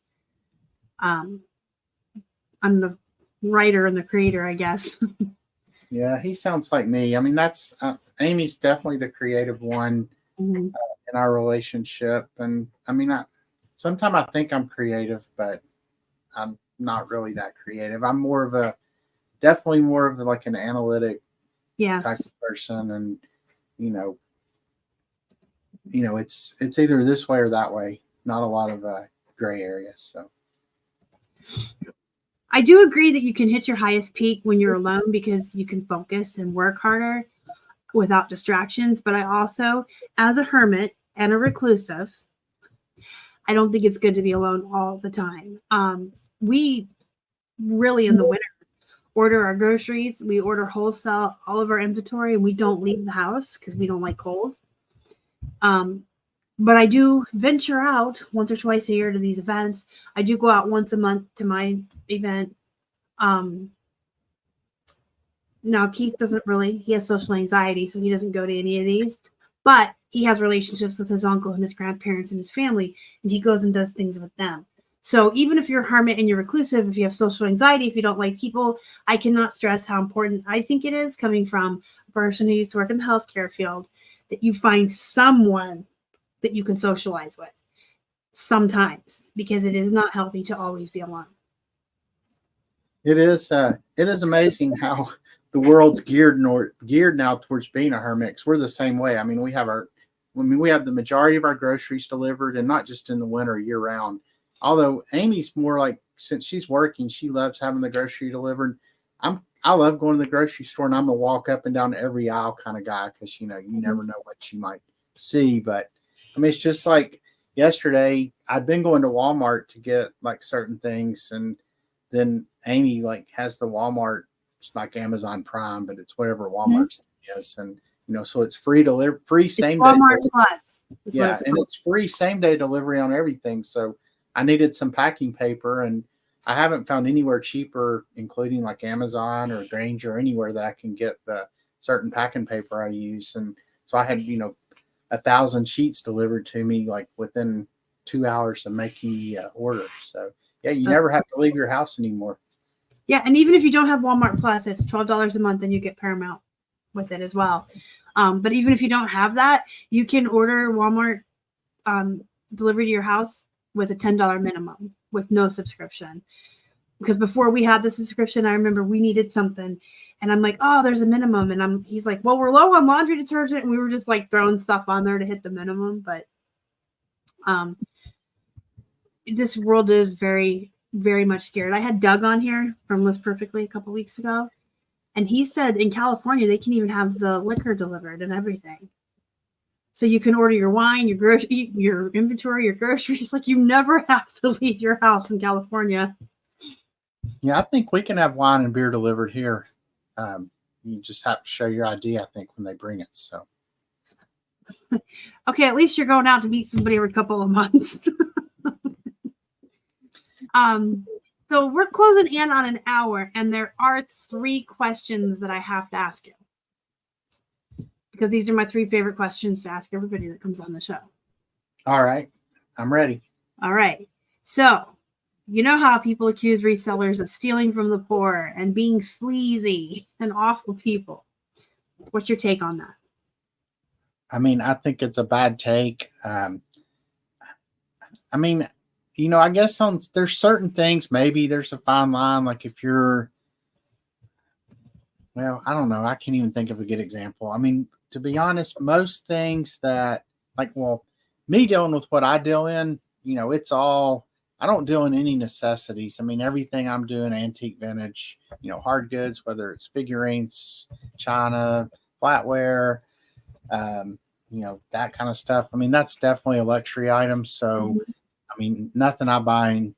and I'm the writer and the creator, I guess. Yeah, he sounds like me. I mean, that's Amy's definitely the creative one in our relationship. And I mean, sometimes I think I'm creative, but I'm not really that creative. I'm definitely more of like an analytic type of person. And, it's either this way or that way. Not a lot of gray areas. So I do agree that you can hit your highest peak when you're alone because you can focus and work harder without distractions. But I also, as a hermit and a reclusive, I don't think it's good to be alone all the time. We really, in the winter, order our groceries. We order wholesale all of our inventory, and we don't leave the house because we don't like cold. But I do venture out once or twice a year to these events. I do go out once a month to my event. Now Keith doesn't really, he has social anxiety, so he doesn't go to any of these, but he has relationships with his uncle and his grandparents and his family, and he goes and does things with them. So even if you're a hermit and you're reclusive, if you have social anxiety, if you don't like people, I cannot stress how important I think it is, coming from a person who used to work in the healthcare field, that you find someone that you can socialize with sometimes, because it is not healthy to always be alone. It is amazing how the world's geared now towards being a hermit. We're the same way. I mean, we have the majority of our groceries delivered, and not just in the winter, year round. Although Amy's more like, since she's working, she loves having the grocery delivered. I love going to the grocery store, and I'm a walk up and down every aisle kind of guy, because you never know what you might see. But I mean, it's just like yesterday, I'd been going to Walmart to get like certain things, and then Amy like has the Walmart, it's like Amazon Prime, but it's whatever Walmart is, and so it's free same day. Walmart Plus. Yeah, and it's free same day delivery on everything. So I needed some packing paper, and I haven't found anywhere cheaper, including like Amazon or Granger, anywhere that I can get the certain packing paper I use. And so I had 1,000 sheets delivered to me like within 2 hours of making the order. So yeah, you never have to leave your house anymore. Yeah, and even if you don't have Walmart Plus, it's $12 a month, and you get Paramount with it as well. But even if you don't have that, you can order Walmart delivery to your house with a $10 minimum with no subscription. Because before we had the subscription, I remember we needed something, and I'm like, oh, there's a minimum, and he's like, well, we're low on laundry detergent, and we were just like throwing stuff on there to hit the minimum. But this world is very, very much scared. I had Doug on here from List Perfectly a couple weeks ago, and he said in California they can even have the liquor delivered and everything. So you can order your wine, your inventory, your groceries. Like, you never have to leave your house in California. Yeah, I think we can have wine and beer delivered here. You just have to show your ID, I think, when they bring it. So, okay, at least you're going out to meet somebody every couple of months. So we're closing in on an hour, and there are 3 questions that I have to ask you, because these are my 3 favorite questions to ask everybody that comes on the show. All right, I'm ready. All right. So, you know how people accuse resellers of stealing from the poor and being sleazy and awful people. What's your take on that? I mean, I think it's a bad take. I mean, I guess there's certain things, maybe there's a fine line. Like if you're, well, I don't know. I can't even think of a good example. I mean, to be honest, most things that me dealing with what I deal in, it's all, I don't deal in any necessities. I mean, everything I'm doing, antique, vintage, hard goods, whether it's figurines, china, flatware, that kind of stuff. I mean, that's definitely a luxury item. So, I mean, nothing I buy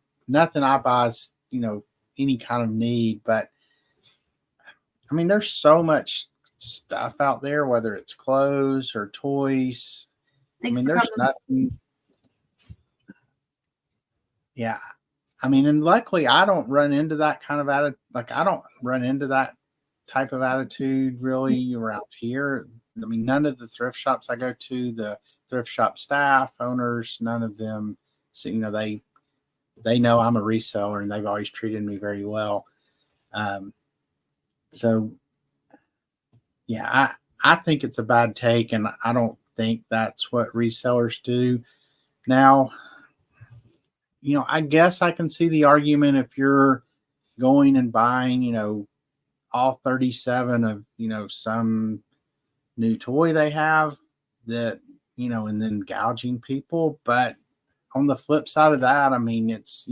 is, any kind of need. But I mean, there's so much stuff out there, whether it's clothes or toys. Thanks I mean, for there's coming. nothing. Yeah. I mean, and luckily I don't run into that kind of attitude. Like, I don't run into that type of attitude really around here. I mean, none of the thrift shops I go to, the thrift shop staff, owners, none of them, so, they know I'm a reseller and they've always treated me very well. So yeah, I think it's a bad take, and I don't think that's what resellers do. Now, I guess I can see the argument if you're going and buying, all 37 of, some new toy they have that, and then gouging people. But on the flip side of that, I mean, it's,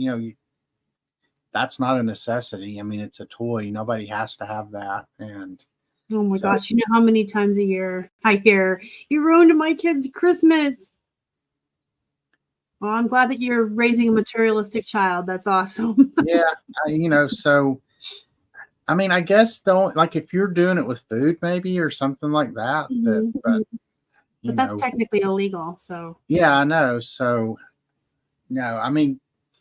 that's not a necessity. I mean, it's a toy. Nobody has to have that. And oh my gosh, you know how many times a year I hear, you ruined my kid's Christmas. Well, I'm glad that you're raising a materialistic child. That's awesome. Yeah, so I mean, I guess like if you're doing it with food maybe or something like that, but that's technically illegal. So yeah, I know. So no, I mean,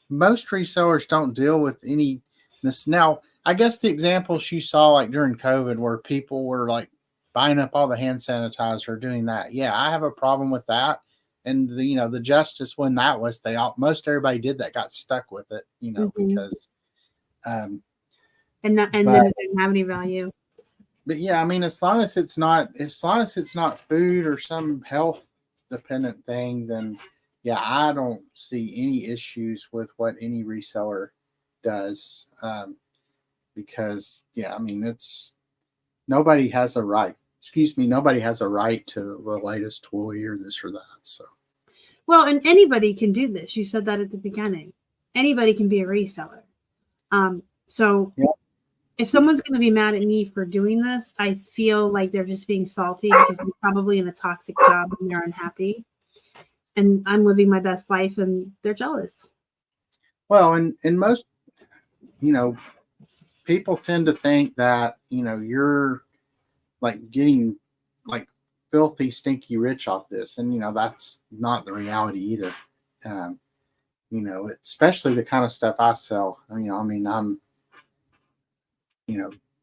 most resellers don't deal with any this. Now, I guess the examples you saw like during COVID where people were like buying up all the hand sanitizer, doing that. Yeah, I have a problem with that. And the justice when that was most everybody did that got stuck with it, because and then it didn't have any value. But yeah, I mean, as long as it's not food or some health dependent thing, then yeah, I don't see any issues with what any reseller does. Because yeah, I mean, nobody has a right to the latest toy or this or that. So, well, and anybody can do this. You said that at the beginning. Anybody can be a reseller. So yeah. If someone's going to be mad at me for doing this, I feel like they're just being salty because I'm probably in a toxic job and they're unhappy. And I'm living my best life and they're jealous. Well, and most, people tend to think that, you're like getting like filthy, stinky rich off this. And, that's not the reality either. Especially the kind of stuff I sell. I mean, I'm,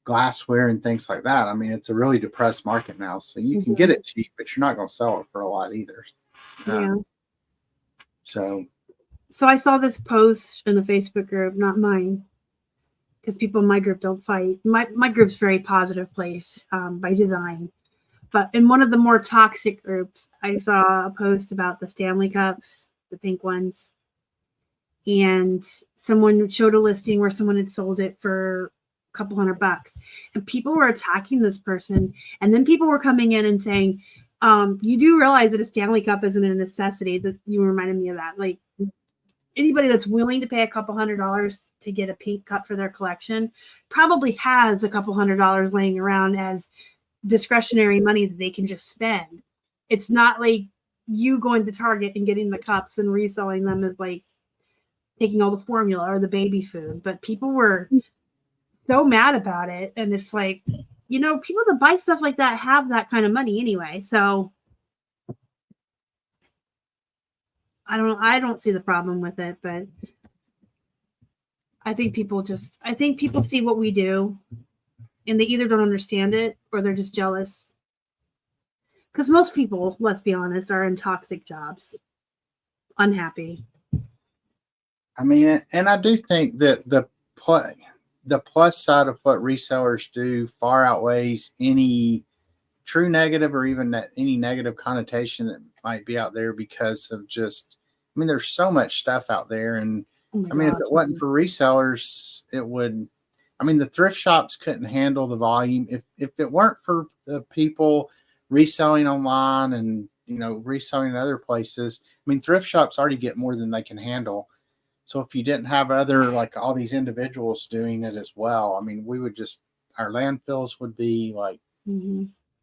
glassware and things like that. I mean, it's a really depressed market now. So you can get it cheap, but you're not going to sell it for a lot either. Yeah. So I saw this post in a Facebook group, not mine, because people in my group don't fight. My group's a very positive place by design. But in one of the more toxic groups, I saw a post about the Stanley Cups, the pink ones. And someone showed a listing where someone had sold it for a couple $100. And people were attacking this person. And then people were coming in and saying, you do realize that a Stanley Cup isn't a necessity. That you reminded me of that. Like anybody that's willing to pay a couple $100 to get a pink cup for their collection probably has a couple $100 laying around as discretionary money that they can just spend. It's not like you going to Target and getting the cups and reselling them is like taking all the formula or the baby food. But people were so mad about it. And it's like, people that buy stuff like that have that kind of money anyway. So I don't see the problem with it, but I think people see what we do and they either don't understand it or they're just jealous. Because most people, let's be honest, are in toxic jobs, unhappy. I mean, and I do think that the plus side of what resellers do far outweighs any true negative or even any negative connotation that might be out there because of just, I mean, there's so much stuff out there. And I mean, if it wasn't for resellers, it would, I mean, the thrift shops couldn't handle the volume. If it weren't for the people reselling online and, reselling in other places, I mean, thrift shops already get more than they can handle. So if you didn't have other, like all these individuals doing it as well, I mean, our landfills would be like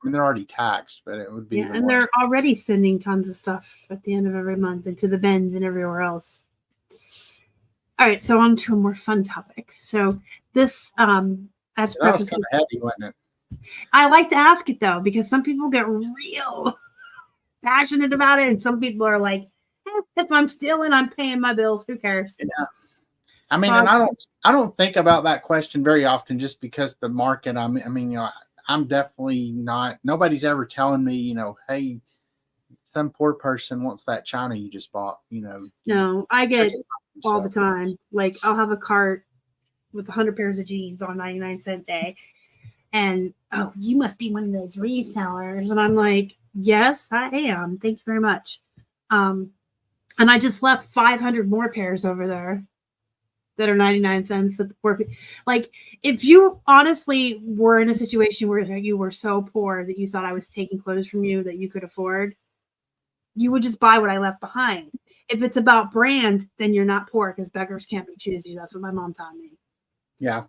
mean, they're already taxed, but it would be Yeah, even and worse. they're already sending tons of stuff at the end of every month into the bins and everywhere else. All right, so on to a more fun topic. So this, as So that was preface, kind of heavy, wasn't it? I like to ask it though, because some people get real passionate about it, and some people are like, if I'm stealing, I'm paying my bills. Who cares? Yeah. I mean, and I don't think about that question very often, just because the market. I mean, you know, I'm definitely not. Nobody's ever telling me, you know, hey, some poor person wants that china you just bought. You know. No, I get all the So, time. Like, I'll have a cart with 100 pairs of jeans on 99-cent day, and oh, you must be one of those resellers. And I'm like, yes, I am. Thank you very much. And I just left 500 more pairs over there that are 99 cents. That the poor people, like, if you honestly were in a situation where you were so poor that you thought I was taking clothes from you that you could afford, you would just buy what I left behind. If it's about brand, then you're not poor, because beggars can't be choosy. That's what my mom taught me. yeah.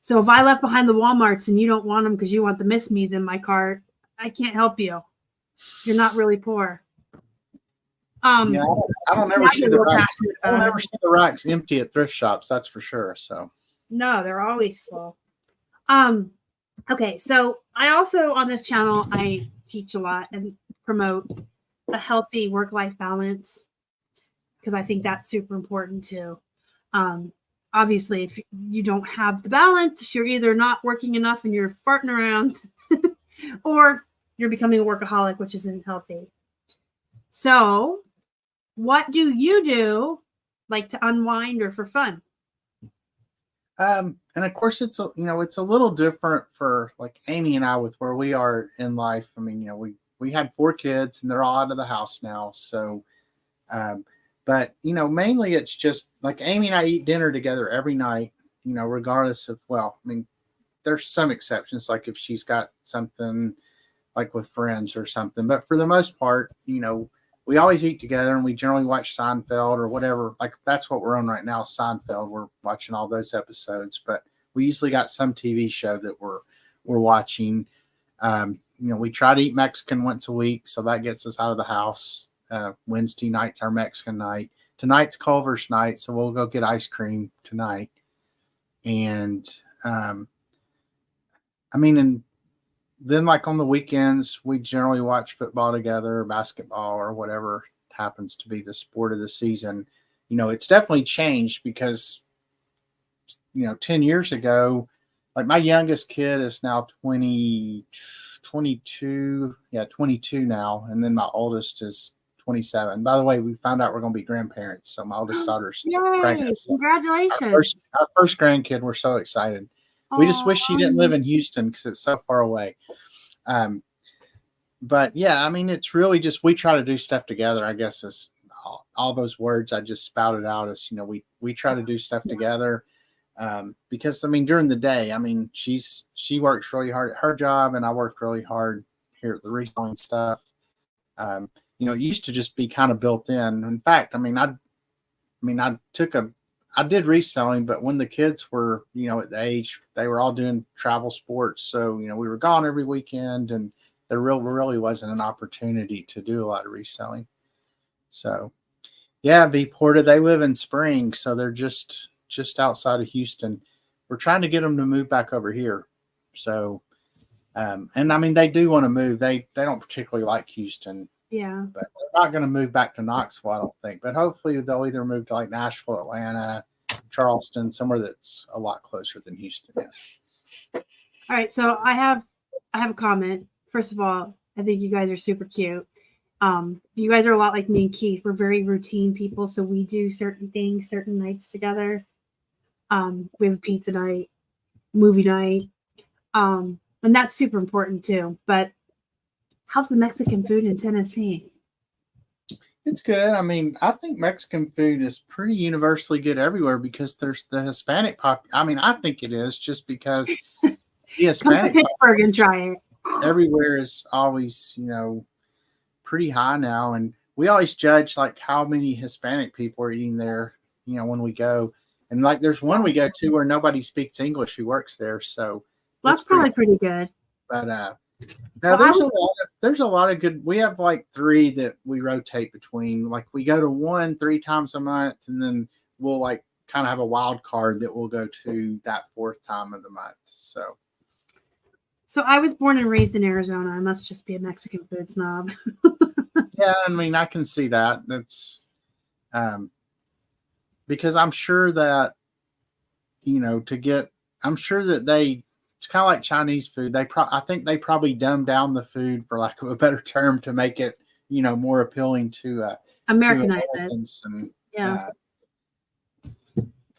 So if I left behind the Walmarts and you don't want them because you want the Miss Me's in my cart, I can't help you. You're not really poor. Yeah, I don't ever see the racks. I don't ever see the racks empty at thrift shops. That's for sure. So no, they're always full. Okay, so I also on this channel I teach a lot and promote a healthy work-life balance, because I think that's super important too. Obviously, if you don't have the balance, you're either not working enough and you're farting around, or you're becoming a workaholic, which isn't healthy. So, what do you do, like, to unwind or for fun? and of course it's a, you know, it's a little different for like Amy and I with where we are in life. I mean, you know, we had 4 kids and they're all out of the house now. So but you know, mainly it's just like Amy and I eat dinner together every night, you know, regardless of, well, I mean, there's some exceptions, like if she's got something like with friends or something, but for the most part, you know, we always eat together and we generally watch Seinfeld or whatever. Like that's what we're on right now, Seinfeld. We're watching all those episodes, but we usually got some TV show that we're watching. You know, we try to eat Mexican once a week, so that gets us out of the house. Wednesday night's our Mexican night. Tonight's Culver's night, so we'll go get ice cream tonight. And I mean, and then like on the weekends, we generally watch football together, or basketball, or whatever happens to be the sport of the season. You know, it's definitely changed because, you know, 10 years ago, like my youngest kid is now 22 now. And then my oldest is 27. By the way, we found out we're going to be grandparents. So my oldest daughter's pregnant. So Congratulations. our first grandkid, we're so excited. We just wish she didn't live in Houston because it's so far away. But yeah, I mean, it's really just, we try to do stuff together, I guess, is all those words I just spouted out is, you know, we try to do stuff together. Because I mean, during the day, I mean, she works really hard at her job and I work really hard here at the reselling stuff. You know, it used to just be kind of built in. In fact, I did reselling, but when the kids were, you know, at the age, they were all doing travel sports. So, you know, we were gone every weekend and there really wasn't an opportunity to do a lot of reselling. So yeah, V Porta, they live in Spring. So they're just outside of Houston. We're trying to get them to move back over here. So, and I mean, they do want to move. They don't particularly like Houston. Yeah. But they're not going to move back to Knoxville, I don't think. But hopefully they'll either move to like Nashville, Atlanta, Charleston, somewhere that's a lot closer than Houston is. All right. So I have a comment. First of all, I think you guys are super cute. You guys are a lot like me and Keith. We're very routine people. So we do certain things, certain nights together. We have a pizza night, movie night. And that's super important too. But how's the Mexican food in Tennessee? It's good. I mean, I think Mexican food is pretty universally good everywhere because there's the Hispanic I mean, I think it is just because the Hispanic come to Pittsburgh and try it. Everywhere is always, you know, pretty high now. And we always judge like how many Hispanic people are eating there, you know, when we go. And like there's one we go to where nobody speaks English who works there. So that's probably pretty good. But Now there's a lot of good. We have like 3 that we rotate between. Like we go to one 3 times a month, and then we'll like kind of have a wild card that we'll go to that 4th time of the month. So I was born and raised in Arizona. I must just be a Mexican food snob. yeah, I mean I can see that. That's because I'm sure that I'm sure that it's kind of like Chinese food. I think they probably dumb down the food, for lack of a better term, to make it, more appealing to Americanized it. Americans. And Yeah.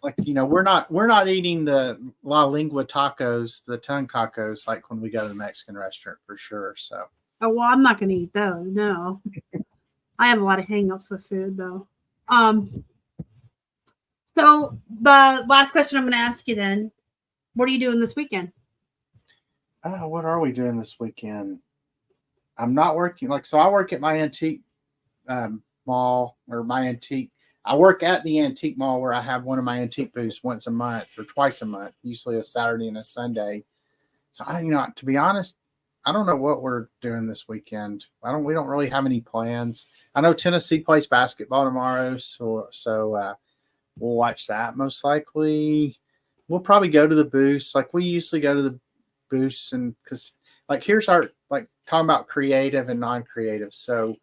like, we're not eating the La Lingua tacos, the tongue tacos, like when we go to the Mexican restaurant for sure. So. Oh, well, I'm not going to eat those. No. I have a lot of hang-ups with food, though. So the last question I'm going to ask you then, what are you doing this weekend? What are we doing this weekend? I'm not working. So I work at my antique mall, or my antique. I work at the antique mall where I have one of my antique booths once a month or twice a month, usually a Saturday and a Sunday. So to be honest, I don't know what we're doing this weekend. We don't really have any plans. I know Tennessee plays basketball tomorrow, so we'll watch that most likely. We'll probably go to the booths. Like we usually go to the booths, and because like here's our talking about creative and non-creative. So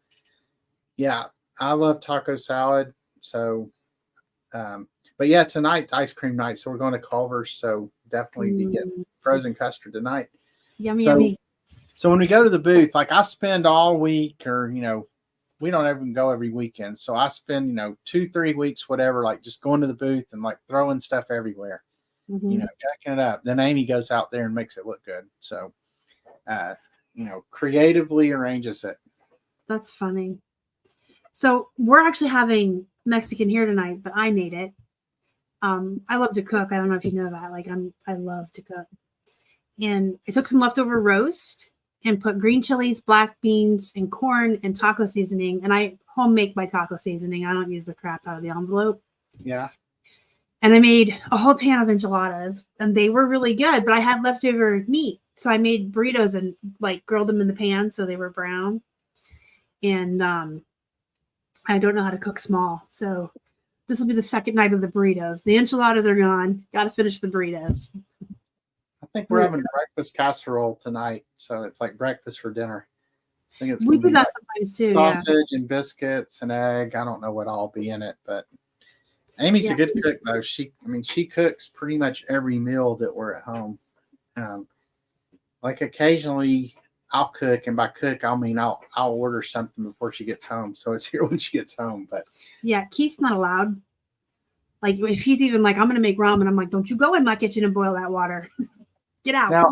yeah, I love taco salad. So but yeah, tonight's ice cream night, so we're going to Culver's, so definitely be getting frozen custard tonight. Yummy. So when we go to the booth, like I spend all week, or we don't even go every weekend, so I spend 2-3 weeks, whatever, like just going to the booth and like throwing stuff everywhere. Jacking it up. Then Amy goes out there and makes it look good. So, creatively arranges it. That's funny. So we're actually having Mexican here tonight, but I made it. I love to cook. I don't know if you know that. I love to cook. And I took some leftover roast and put green chilies, black beans, and corn and taco seasoning. And I home make my taco seasoning. I don't use the crap out of the envelope. Yeah. And I made a whole pan of enchiladas, and they were really good, but I had leftover meat. So I made burritos and grilled them in the pan so they were brown. And I don't know how to cook small. So this will be the second night of the burritos. The enchiladas are gone. Got to finish the burritos. I think we're having breakfast casserole tonight. So it's like breakfast for dinner. I think we do that sometimes too. Sausage and biscuits and egg. I don't know what all be in it, but Amy's a good cook, though. She cooks pretty much every meal that we're at home. Occasionally I'll cook, and by cook I mean I'll order something before she gets home, so it's here when she gets home. But yeah, Keith's not allowed. Like if he's even like, I'm going to make ramen, I'm like, don't you go in my kitchen and boil that water. Get out.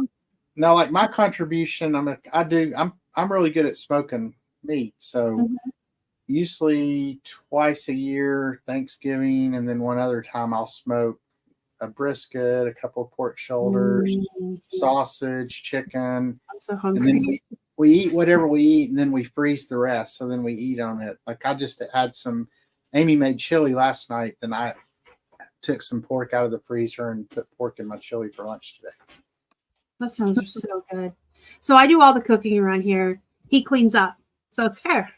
Now, like my contribution, I'm really good at smoking meat, so. Usually twice a year, Thanksgiving, and then one other time I'll smoke a brisket, a couple of pork shoulders, sausage, chicken. I'm so hungry. And then we eat whatever we eat, and then we freeze the rest. So then we eat on it. Like I just had Amy made chili last night, then I took some pork out of the freezer and put pork in my chili for lunch today. That sounds so good. So I do all the cooking around here. He cleans up, so it's fair.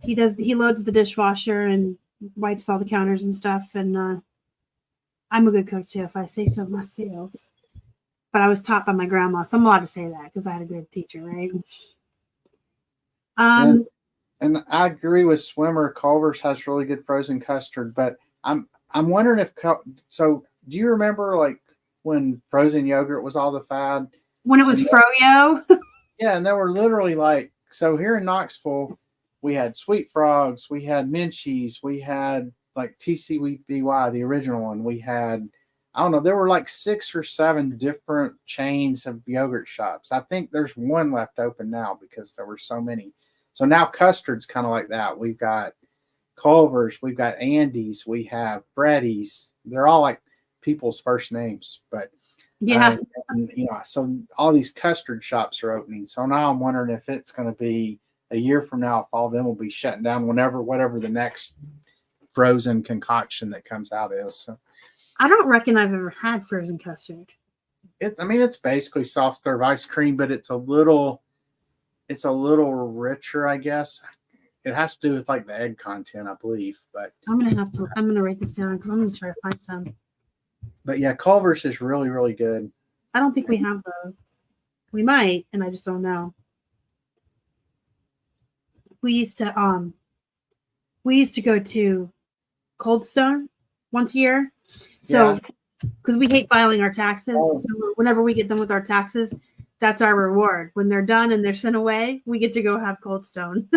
He loads the dishwasher and wipes all the counters and stuff. And I'm a good cook too, if I say so myself. But I was taught by my grandma, so I'm allowed to say that because I had a good teacher, right? And I agree with Swimmer. Culver's has really good frozen custard, but I'm wondering so do you remember like when frozen yogurt was all the fad? When it was Froyo? Yeah, and there were literally so here in Knoxville, we had Sweet Frogs, we had Minchies, we had like TCBY, the original one. We had, I don't know, there were like 6 or 7 different chains of yogurt shops. I think there's one left open now because there were so many. So now custard's kind of like that. We've got Culver's, we've got Andy's, we have Freddy's. They're all like people's first names, but yeah. So all these custard shops are opening. So now I'm wondering if it's going to be a year from now, if all of them will be shutting down whatever the next frozen concoction that comes out is. So. I don't reckon I've ever had frozen custard. it's basically soft serve ice cream, but it's a little richer, I guess. It has to do with like the egg content, I believe. But I'm gonna write this down because I'm gonna try to find some. But yeah, Culver's is really, really good. I don't think we have those. We might, and I just don't know. We used to go to Cold Stone once a year. So because we hate filing our taxes. Oh. So whenever we get done with our taxes, that's our reward. When they're done and they're sent away, we get to go have Cold Stone.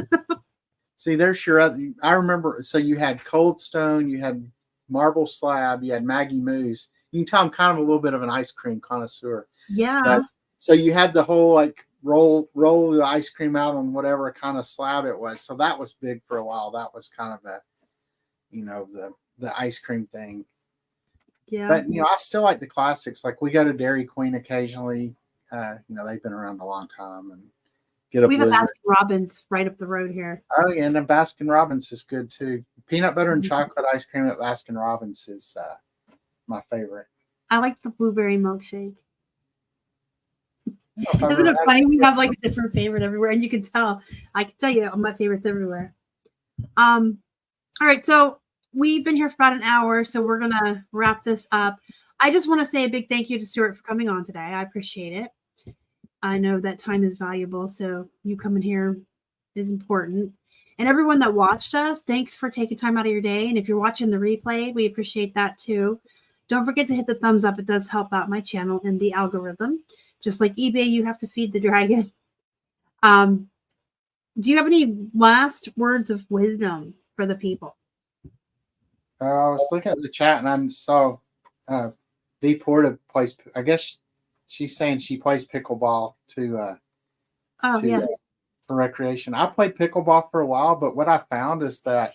See, there's your other. I remember. So you had Cold Stone, you had Marble Slab, you had Maggie Moo's. You can tell I'm kind of a little bit of an ice cream connoisseur. Yeah. But, so you had the whole like roll the ice cream out on whatever kind of slab it was. So that was big for a while. That was kind of the ice cream thing. Yeah. But I still like the classics. Like we go to Dairy Queen occasionally. They've been around a long time, and we have a Baskin Robbins right up the road here. Oh yeah, and the Baskin Robbins is good too. Peanut butter and chocolate ice cream at Baskin Robbins is my favorite. I like the blueberry milkshake. Isn't it funny? We have like a different favorite everywhere, and you can tell. I can tell you my favorites everywhere. All right, so we've been here for about an hour, so we're gonna wrap this up. I just want to say a big thank you to Stuart for coming on today. I appreciate it. I know that time is valuable, so you coming here is important. And everyone that watched us, thanks for taking time out of your day. And if you're watching the replay, we appreciate that too. Don't forget to hit the thumbs up. It does help out my channel and the algorithm. Just like eBay, you have to feed the dragon. Do you have any last words of wisdom for the people? I was looking at the chat and I saw V Porta plays. I guess she's saying she plays pickleball for recreation. I played pickleball for a while, but what I found is that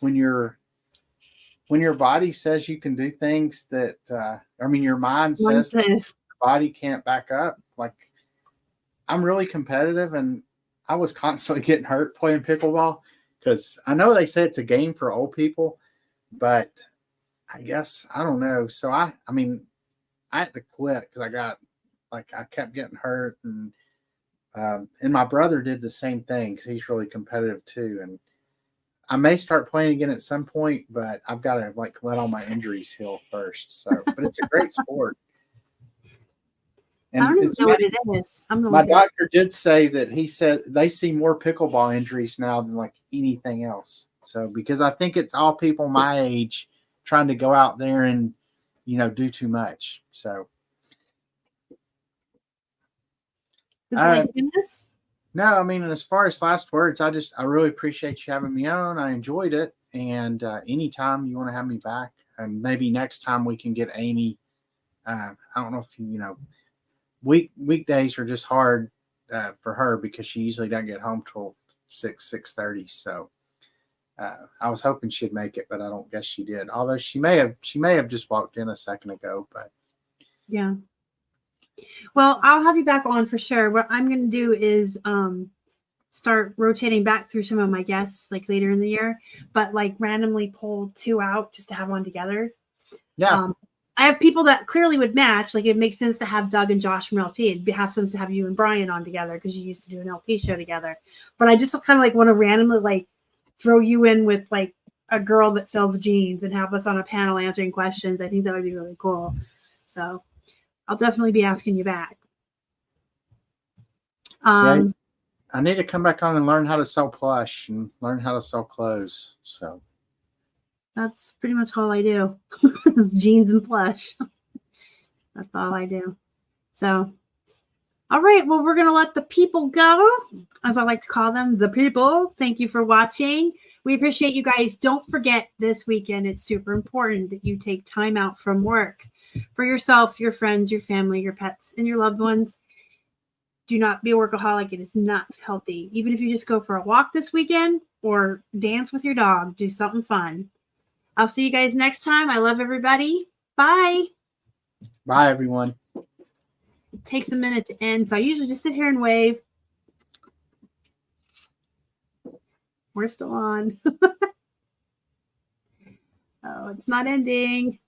when your body says you can do things that your mind says your body can't back up. Like I'm really competitive, and I was constantly getting hurt playing pickleball because I know they say it's a game for old people, but I guess I don't know. So I had to quit because I kept getting hurt, and my brother did the same thing because he's really competitive too. And I may start playing again at some point, but I've got to let all my injuries heal first. So, but it's a great sport. And I don't even know what it is. My doctor did say that he said they see more pickleball injuries now than like anything else. So, because I think it's all people my age trying to go out there and, do too much. So, no, as far as last words, I really appreciate you having me on. I enjoyed it. And anytime you want to have me back, and maybe next time we can get Amy. I don't know if weekdays are just hard for her because she usually doesn't get home till 6:30. So I was hoping she'd make it, but I don't guess she did. Although she may have just walked in a second ago. But yeah. Well, I'll have you back on for sure. What I'm going to do is start rotating back through some of my guests like later in the year, but like randomly pull 2 out just to have one together. Yeah. I have people that clearly would match. Like it makes sense to have Doug and Josh from LP. It'd have sense to have you and Brian on together because you used to do an LP show together. But I just kind of want to randomly throw you in with a girl that sells jeans and have us on a panel answering questions. I think that would be really cool. So I'll definitely be asking you back. I need to come back on and learn how to sell plush and learn how to sell clothes. So that's pretty much all I do. Jeans and plush. That's all I do. So, all right. Well, we're going to let the people go, as I like to call them, the people. Thank you for watching. We appreciate you guys. Don't forget this weekend, it's super important that you take time out from work for yourself, your friends, your family, your pets, and your loved ones. Do not be a workaholic. It is not healthy. Even if you just go for a walk this weekend or dance with your dog, do something fun. I'll see you guys next time. I love everybody. Bye. Bye, everyone. It takes a minute to end, so I usually just sit here and wave. We're still on. Oh, it's not ending.